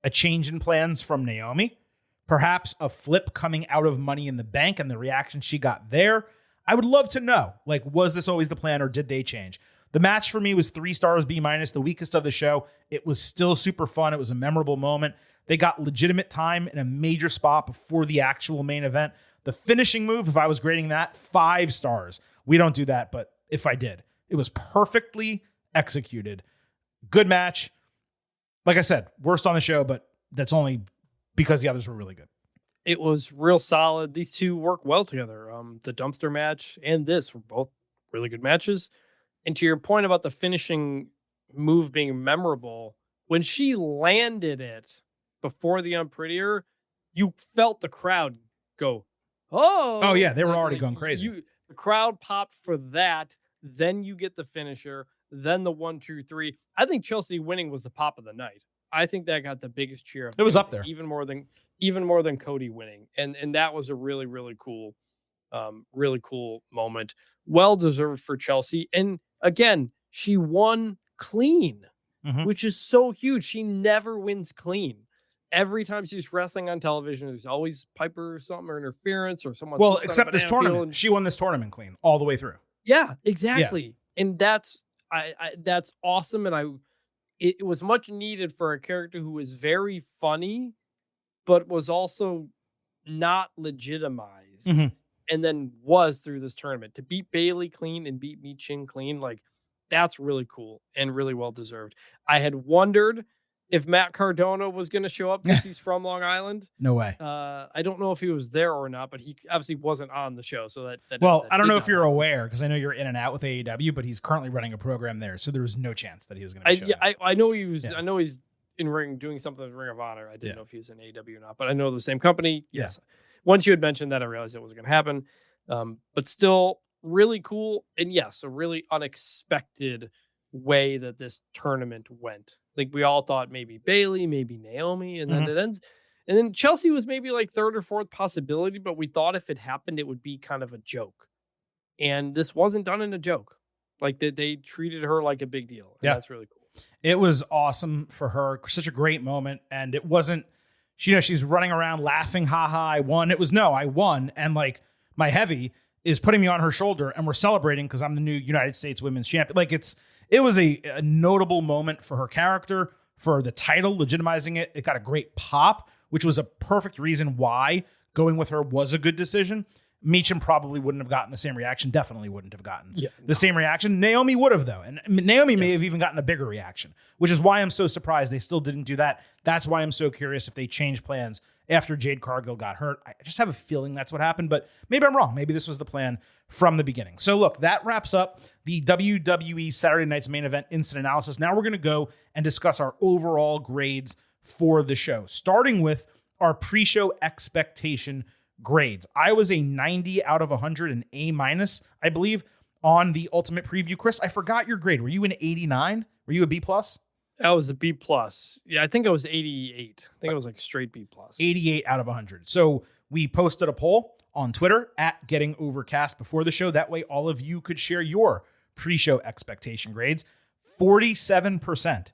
a change in plans from Naomi, perhaps a flip coming out of Money in the Bank and the reaction she got there. I would love to know, like, was this always the plan or did they change? The match for me was 3 stars, B-, the weakest of the show. It was still super fun. It was a memorable moment. They got legitimate time in a major spot before the actual main event. The finishing move, if I was grading that, 5 stars. We don't do that, but if I did, it was perfectly executed. Good match. Like I said, worst on the show, but that's only because the others were really good. It was real solid. These two work well together. The dumpster match and this were both really good matches. And to your point about the finishing move being memorable, when she landed it before the Unprettier, you felt the crowd go, oh yeah, they were already going crazy. The crowd popped for that. Then you get the finisher. Then the 1, 2, 3. I think Chelsea winning was the pop of the night. I think that got the biggest cheer. It was up there, even more than Cody winning, and that was a really, really cool moment. Well deserved for Chelsea, and again, she won clean, which is so huge. She never wins clean. Every time she's wrestling on television, there's always Piper or something or interference or someone. Well, except this tournament, she won this tournament clean all the way through. Yeah, exactly, and that's that's awesome, and it was much needed for a character who was very funny, but was also not legitimized, and then was through this tournament. To beat Bailey clean and beat Michin clean, like, that's really cool and really well deserved. I had wondered if Matt Cardona was going to show up because he's from Long Island. No way. I don't know if he was there or not, but he obviously wasn't on the show. So that I don't know if you're aware, because I know you're in and out with AEW, but he's currently running a program there, so there was no chance that he was going to show up. I know he was. Yeah. I know he's in Ring doing something with Ring of Honor. I didn't know if he was in AEW or not, but I know the same company. Yes. Once you had mentioned that, I realized it wasn't going to happen. But still really cool. And yes, a really unexpected way that this tournament went. Like, we all thought maybe Bailey, maybe Naomi, and then it ends. And then Chelsea was maybe like 3rd or 4th possibility, but we thought if it happened, it would be kind of a joke. And this wasn't done in a joke. Like, they treated her like a big deal. And that's really cool. It was awesome for her. Such a great moment. And it wasn't, she's running around laughing, haha, I won. It was, no, I won. And like, my heavy is putting me on her shoulder and we're celebrating because I'm the new United States Women's Champion. Like, it was a notable moment for her character, for the title, legitimizing it. It got a great pop, which was a perfect reason why going with her was a good decision. Michin probably wouldn't have gotten the same reaction. Definitely wouldn't have gotten the same reaction. Naomi would have, though. And Naomi may have even gotten a bigger reaction, which is why I'm so surprised they still didn't do that. That's why I'm so curious if they changed plans after Jade Cargill got hurt. I just have a feeling that's what happened, but maybe I'm wrong. Maybe this was the plan from the beginning. So look, that wraps up the WWE Saturday Night's Main Event instant analysis. Now we're going to go and discuss our overall grades for the show, starting with our pre-show expectation grades. I was a 90 out of 100, an A-, I believe, on the Ultimate Preview. Chris, I forgot your grade. Were you an 89? Were you a B+? That was a B plus. Yeah, I think it was 88. I think it was like straight B plus. 88 out of 100. So we posted a poll on Twitter at Getting Overcast before the show. That way all of you could share your pre-show expectation grades. 47%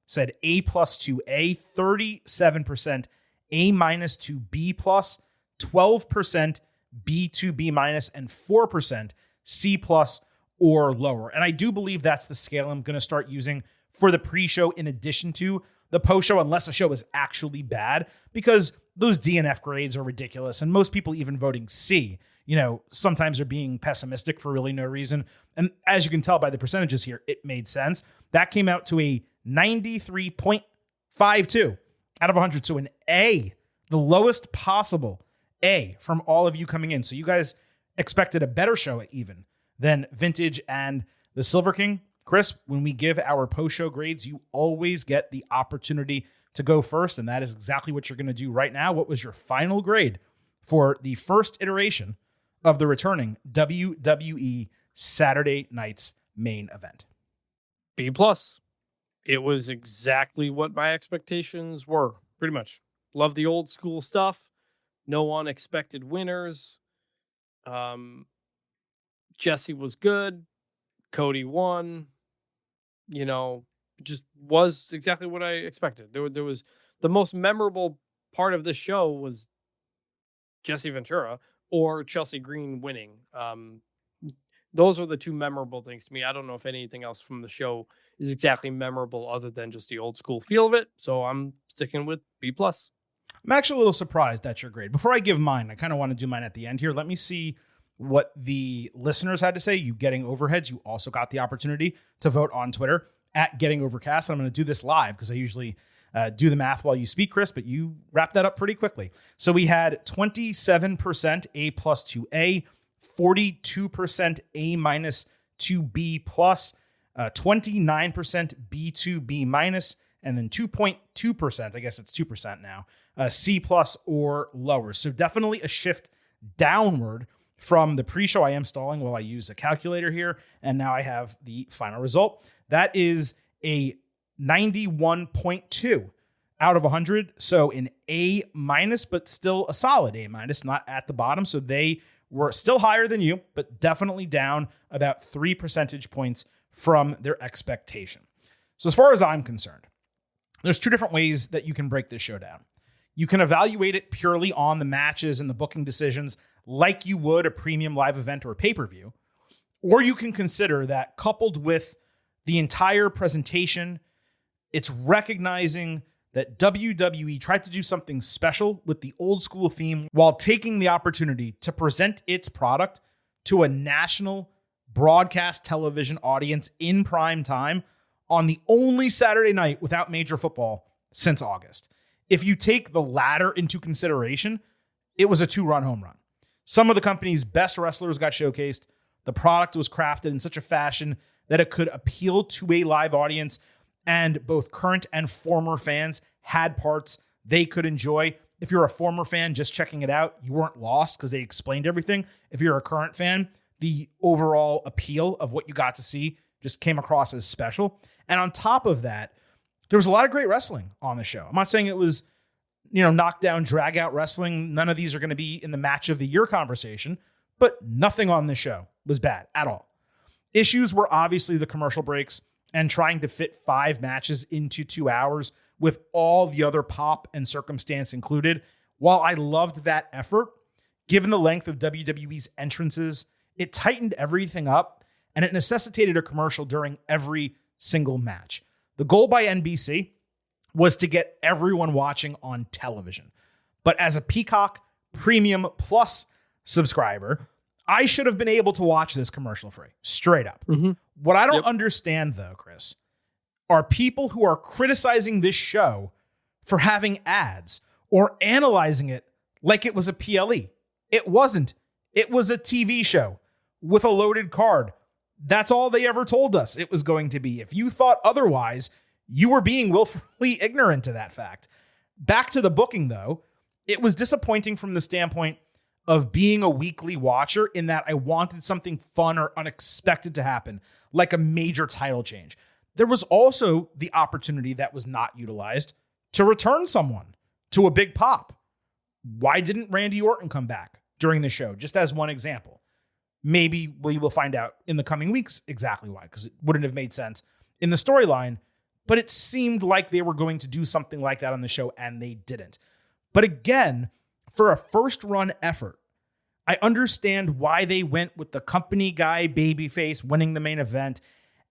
said A plus to A, 37% A minus to B plus, 12% B to B minus, and 4% C plus or lower. And I do believe that's the scale I'm going to start using for the pre-show in addition to the post-show, unless the show is actually bad, because those DNF grades are ridiculous. And most people even voting C, sometimes are being pessimistic for really no reason. And as you can tell by the percentages here, it made sense. That came out to a 93.52 out of 100. So an A, the lowest possible A from all of you coming in. So you guys expected a better show even than Vintage and the Silver King. Chris, when we give our post-show grades, you always get the opportunity to go first, and that is exactly what you're going to do right now. What was your final grade for the first iteration of the returning WWE Saturday Night's main event? B plus. It was exactly what my expectations were, pretty much. Love the old school stuff. No unexpected winners. Jesse was good. Cody won. Just was exactly what I expected. There was the most memorable part of the show was Jesse Ventura or Chelsea Green winning. Those are the two memorable things to me. I don't know if anything else from the show is exactly memorable other than just the old school feel of it. So I'm sticking with B plus. I'm actually a little surprised at your grade. Before I give mine, I kind of want to do mine at the end here. Let me see what the listeners had to say. You Getting Overheads, you also got the opportunity to vote on Twitter at Getting Overcast. I'm going to do this live because I usually do the math while you speak, Chris, but you wrapped that up pretty quickly. So we had 27% A plus to A, 42% A minus to B plus, 29% B to B minus, and then 2.2%, I guess it's 2% now, C plus or lower. So definitely a shift downward from the pre-show. I am stalling while I use a calculator here, and now I have the final result. That is a 91.2 out of 100. So an A minus, but still a solid A minus, not at the bottom. So they were still higher than you, but definitely down about 3 percentage points from their expectation. So as far as I'm concerned, there's two different ways that you can break this show down. You can evaluate it purely on the matches and the booking decisions like you would a premium live event or a pay-per-view, or you can consider that coupled with the entire presentation, it's recognizing that WWE tried to do something special with the old school theme while taking the opportunity to present its product to a national broadcast television audience in prime time on the only Saturday night without major football since August. If you take the latter into consideration, it was a 2-run home run. Some of the company's best wrestlers got showcased. The product was crafted in such a fashion that it could appeal to a live audience, and both current and former fans had parts they could enjoy. If you're a former fan just checking it out, you weren't lost because they explained everything. If you're a current fan, the overall appeal of what you got to see just came across as special. And on top of that, there was a lot of great wrestling on the show. I'm not saying it was, knockdown, drag out wrestling. None of these are going to be in the match of the year conversation, but nothing on the show was bad at all. Issues were obviously the commercial breaks and trying to fit 5 matches into 2 hours with all the other pop and circumstance included. While I loved that effort, given the length of WWE's entrances, it tightened everything up and it necessitated a commercial during every single match. The goal by NBC was to get everyone watching on television. But as a Peacock Premium Plus subscriber, I should have been able to watch this commercial free, straight up. Mm-hmm. What I don't understand, though, Chris, are people who are criticizing this show for having ads or analyzing it like it was a PLE. It wasn't. It was a TV show with a loaded card. That's all they ever told us it was going to be. If you thought otherwise, you were being willfully ignorant to that fact. Back to the booking, though, it was disappointing from the standpoint of being a weekly watcher in that I wanted something fun or unexpected to happen, like a major title change. there was also the opportunity that was not utilized to return someone to a big pop. Why didn't Randy Orton come back during the show? Just as one example. Maybe we will find out in the coming weeks exactly why, because it wouldn't have made sense in the storyline, but it seemed like they were going to do something like that on the show, and they didn't. But again, for a first-run effort, I understand why they went with the company guy babyface winning the main event,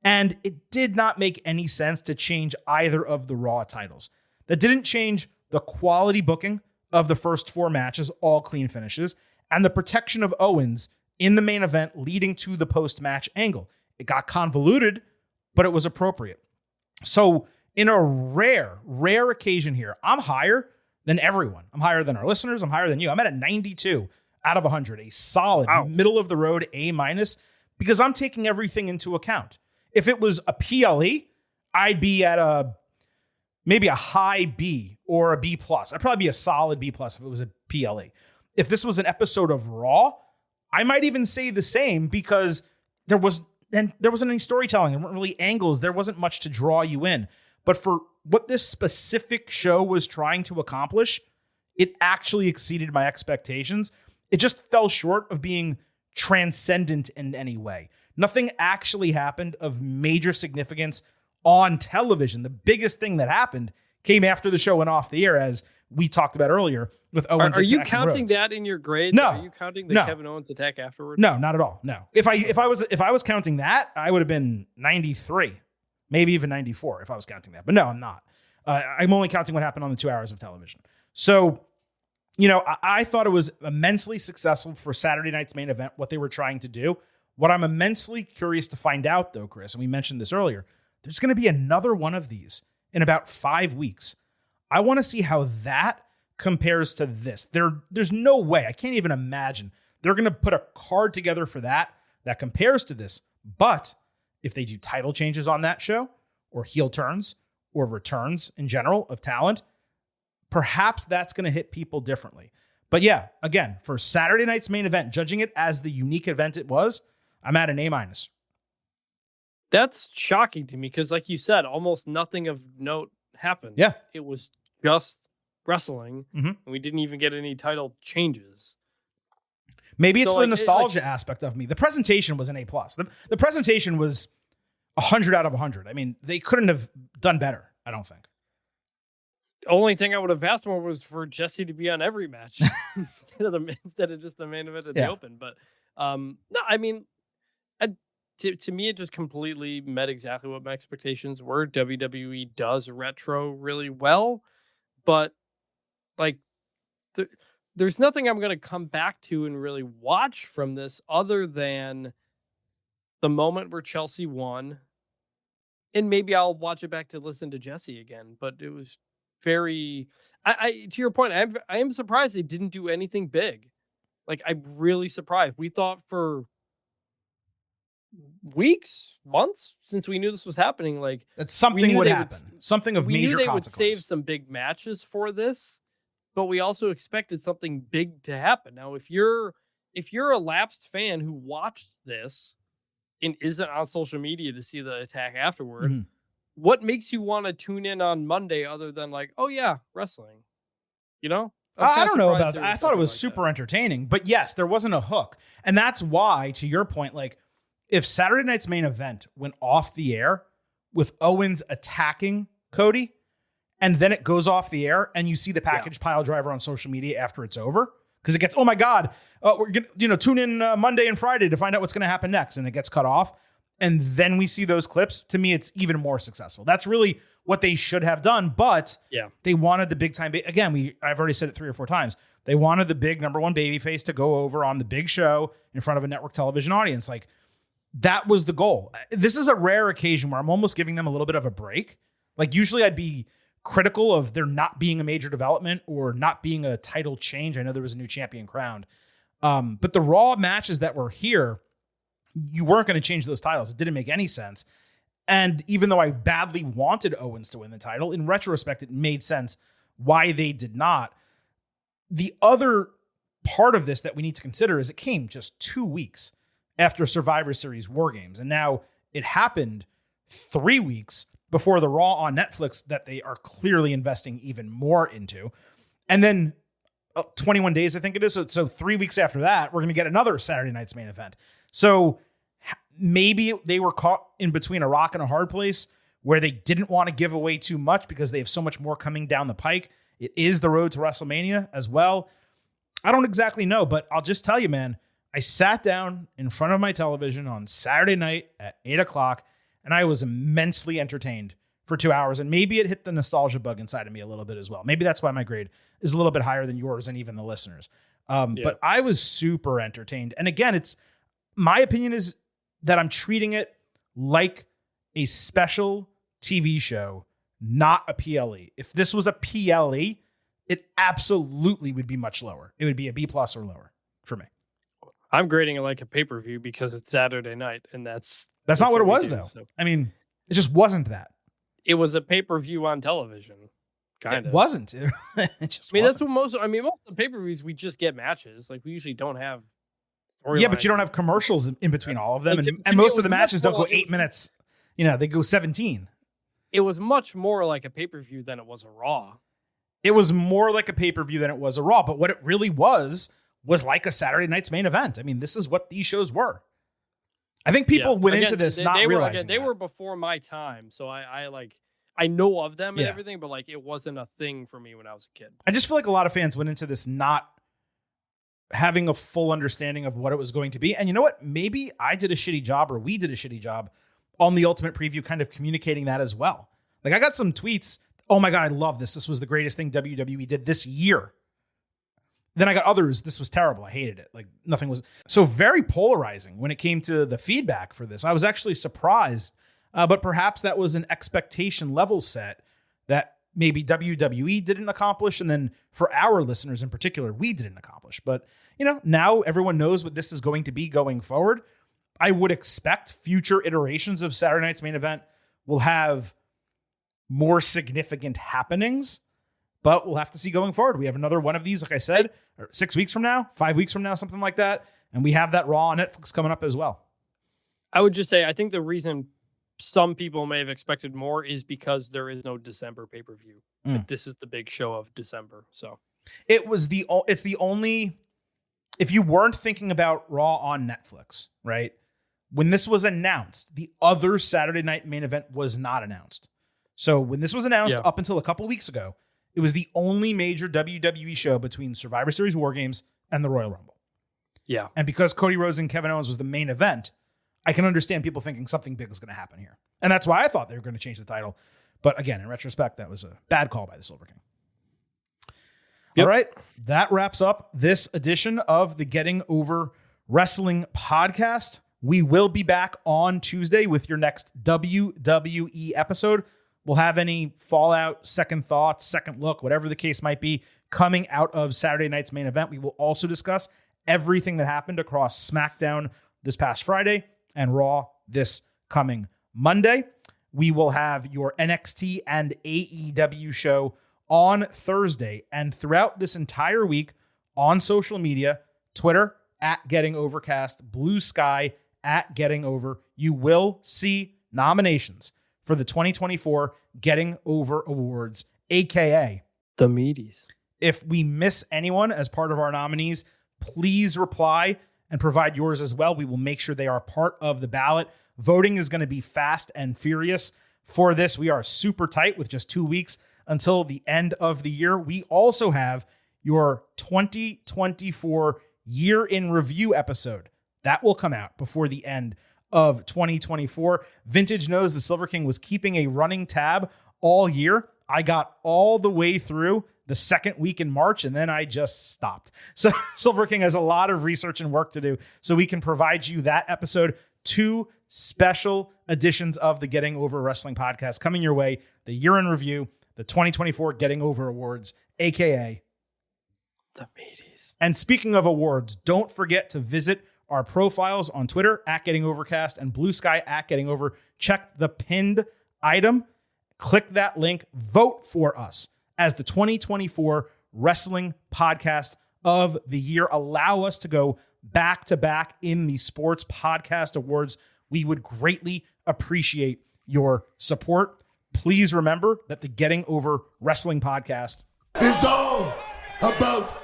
and it did not make any sense to change either of the Raw titles. That didn't change the quality booking of the first 4 matches, all clean finishes, and the protection of Owens in the main event leading to the post-match angle. It got convoluted, but it was appropriate. So in a rare occasion here, I'm higher than everyone. I'm higher than our listeners. I'm higher than you. I'm at a 92 out of 100, a solid middle of the road A-, because I'm taking everything into account. If it was a PLE, I'd be at maybe a high B or a B+. I'd probably be a solid B+ if it was a PLE. If this was an episode of Raw, I might even say the same, because there wasn't any storytelling. There weren't really angles. There wasn't much to draw you in. But for what this specific show was trying to accomplish, it actually exceeded my expectations. It just fell short of being transcendent in any way. Nothing actually happened of major significance on television. The biggest thing that happened came after the show went off the air, as we talked about earlier with Owens. Are you counting that in your grades? No. Are you counting the Kevin Owens attack afterwards? No, not at all. No. If I was counting that, I would have been 93, maybe even 94 if I was counting that. But no, I'm not. I'm only counting what happened on the 2 hours of television. So, I thought it was immensely successful for Saturday night's main event, what they were trying to do. What I'm immensely curious to find out, though, Chris, and we mentioned this earlier, there's going to be another one of these in about 5 weeks. I want to see how that compares to this. There's no way, I can't even imagine they're going to put a card together for that compares to this. But if they do title changes on that show, or heel turns, or returns in general of talent, perhaps that's going to hit people differently. But yeah, again, for Saturday night's main event, judging it as the unique event it was, I'm at an A-. That's shocking to me, because like you said, almost nothing of note happened. Yeah. It was just wrestling, Mm-hmm. and we didn't even get any title changes. Maybe it's the nostalgia aspect of me. The presentation was an A+. The presentation was 100 out of 100. I mean, they couldn't have done better, I don't think. The only thing I would have asked more was for Jesse to be on every match instead of just the main event at the Open. But no, I mean, to me, it just completely met exactly what my expectations were. WWE does retro really well, but like there's nothing I'm going to come back to and really watch from this other than the moment where Chelsea won. And maybe I'll watch it back to listen to Jesse again, but it was very, I to your point, I am surprised they didn't do anything big. Like, I'm really surprised. We thought for weeks, months since we knew this was happening, like that something would happen, something of major consequence. We knew they would save some big matches for this, but we also expected something big to happen. Now, if you're a lapsed fan who watched this and isn't on social media to see the attack afterward, mm-hmm. what makes you want to tune in on Monday other than like, oh yeah, wrestling? I don't know about that. I thought it was super entertaining, but yes, there wasn't a hook. And that's why, to your point, like, if Saturday night's main event went off the air with Owens attacking Cody, and then it goes off the air and you see the package pile driver on social media after it's over, because it gets, oh my God, we're gonna, tune in Monday and Friday to find out what's going to happen next. And it gets cut off. And then we see those clips. To me, it's even more successful. That's really what they should have done. But they wanted the big time. Again, I've already said it 3 or 4 times. They wanted the big number one babyface to go over on the big show in front of a network television audience. Like, that was the goal. This is a rare occasion where I'm almost giving them a little bit of a break. Like, usually I'd be critical of there not being a major development or not being a title change. I know there was a new champion crowned. But the Raw matches that were here, you weren't going to change those titles. It didn't make any sense. And even though I badly wanted Owens to win the title, in retrospect, it made sense why they did not. The other part of this that we need to consider is it came just 2 weeks after Survivor Series War Games. And now it happened 3 weeks before the Raw on Netflix that they are clearly investing even more into. And then 21 days, I think it is. So 3 weeks after that, we're going to get another Saturday night's main event. So maybe they were caught in between a rock and a hard place where they didn't want to give away too much because they have so much more coming down the pike. It is the road to WrestleMania as well. I don't exactly know, but I'll just tell you, man, I sat down in front of my television on Saturday night at 8 o'clock, and I was immensely entertained for 2 hours. And maybe it hit the nostalgia bug inside of me a little bit as well. Maybe that's why my grade is a little bit higher than yours and even the listeners. But I was super entertained. And again, my opinion is that I'm treating it like a special TV show, not a PLE. If this was a PLE, it absolutely would be much lower. It would be a B+ or lower for me. I'm grading it like a pay-per-view because it's Saturday night, and that's not what it was, though. So. I mean, it just wasn't that. It was a pay-per-view on television. Kind of. It wasn't. It just wasn't. That's what most of the pay-per-views, we just get matches. Like, we usually don't have Yeah, but you don't have commercials in between all of them. And most of the matches don't go 8 minutes. They go 17. It was much more like a pay-per-view than it was a Raw. It was more like a pay-per-view than it was a Raw. But what it really was like a Saturday night's main event. I mean, this is what these shows were. I think people went into this not realizing they were before my time. So I know of them and everything, but like it wasn't a thing for me when I was a kid. I just feel like a lot of fans went into this not having a full understanding of what it was going to be. And you know what? Maybe I did a shitty job, or we did a shitty job on the Ultimate Preview, kind of communicating that as well. Like, I got some tweets. Oh my God, I love this. This was the greatest thing WWE did this year. Then I got others. This was terrible. I hated it. Like, nothing was. So very polarizing when it came to the feedback for this. I was actually surprised, but perhaps that was an expectation level set that maybe WWE didn't accomplish. And then for our listeners in particular, we didn't accomplish. But, now everyone knows what this is going to be going forward. I would expect future iterations of Saturday Night's Main Event will have more significant happenings, but we'll have to see going forward. We have another one of these, like I said, 6 weeks from now, 5 weeks from now, something like that. And we have that Raw on Netflix coming up as well. I would just say, I think the reason some people may have expected more is because there is no December pay-per-view. Like, this is the big show of December. So it's the only, if you weren't thinking about Raw on Netflix, right? When this was announced, the other Saturday night main event was not announced. So when this was announced up until a couple weeks ago, it was the only major WWE show between Survivor Series War Games and the Royal Rumble. Yeah. And because Cody Rhodes and Kevin Owens was the main event, I can understand people thinking something big is going to happen here. And that's why I thought they were going to change the title. But again, in retrospect, that was a bad call by the Silver King. Yep. All right. That wraps up this edition of the Getting Over Wrestling podcast. We will be back on Tuesday with your next WWE episode. We'll have any fallout, second thoughts, second look, whatever the case might be, coming out of Saturday night's main event. We will also discuss everything that happened across SmackDown this past Friday and Raw this coming Monday. We will have your NXT and AEW show on Thursday. And throughout this entire week on social media, Twitter @GettingOvercast, Blue Sky @GettingOver, you will see nominations for the 2024 Getting Over Awards, aka the Meaties. If we miss anyone as part of our nominees, please reply and provide yours as well. We will make sure they are part of the ballot. Voting is going to be fast and furious for this. We are super tight with just 2 weeks until the end of the year. We also have your 2024 year in review episode. That will come out before the end of 2024. Vintage knows the Silver King was keeping a running tab all year. I got all the way through the second week in March, and then I just stopped. So Silver King has a lot of research and work to do, so we can provide you that episode. 2 special editions of the Getting Over Wrestling podcast coming your way. The year in review, the 2024 Getting Over Awards, aka the Meaties. And speaking of awards, don't forget to visit our profiles on Twitter @GettingOvercast and Blue Sky @GettingOver. Check the pinned item. Click that link. Vote for us as the 2024 Wrestling Podcast of the Year. Allow us to go back to back in the Sports Podcast Awards. We would greatly appreciate your support. Please remember that the Getting Over Wrestling podcast It's all about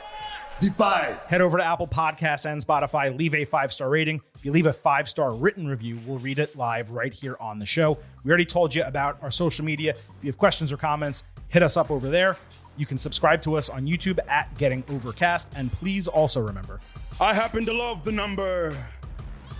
the five. Head over to Apple Podcasts and Spotify. Leave a 5-star rating. If you leave a 5-star written review, we'll read it live right here on the show. We already told you about our social media. If you have questions or comments, hit us up over there. You can subscribe to us on YouTube at Getting Overcast. And please also remember, I happen to love the number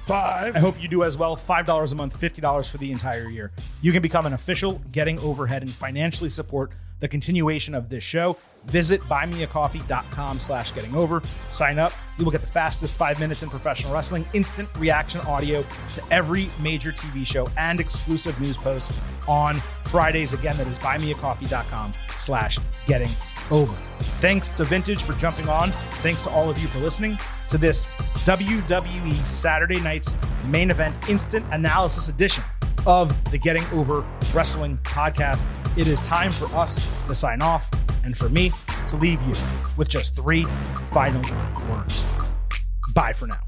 5. I hope you do as well. $5 a month, $50 for the entire year. You can become an official Getting Overhead and financially support the continuation of this show. Visit buymeacoffee.com/gettingover. Sign up. You will get the fastest 5 minutes in professional wrestling, instant reaction audio to every major TV show, and exclusive news posts on Fridays. Again, that is buymeacoffee.com/gettingover. Thanks to Vintage for jumping on. Thanks to all of you for listening to this WWE Saturday Night's Main Event Instant Analysis edition of the Getting Over Wrestling podcast. It is time for us to sign off and for me to leave you with just 3 final words. Bye for now.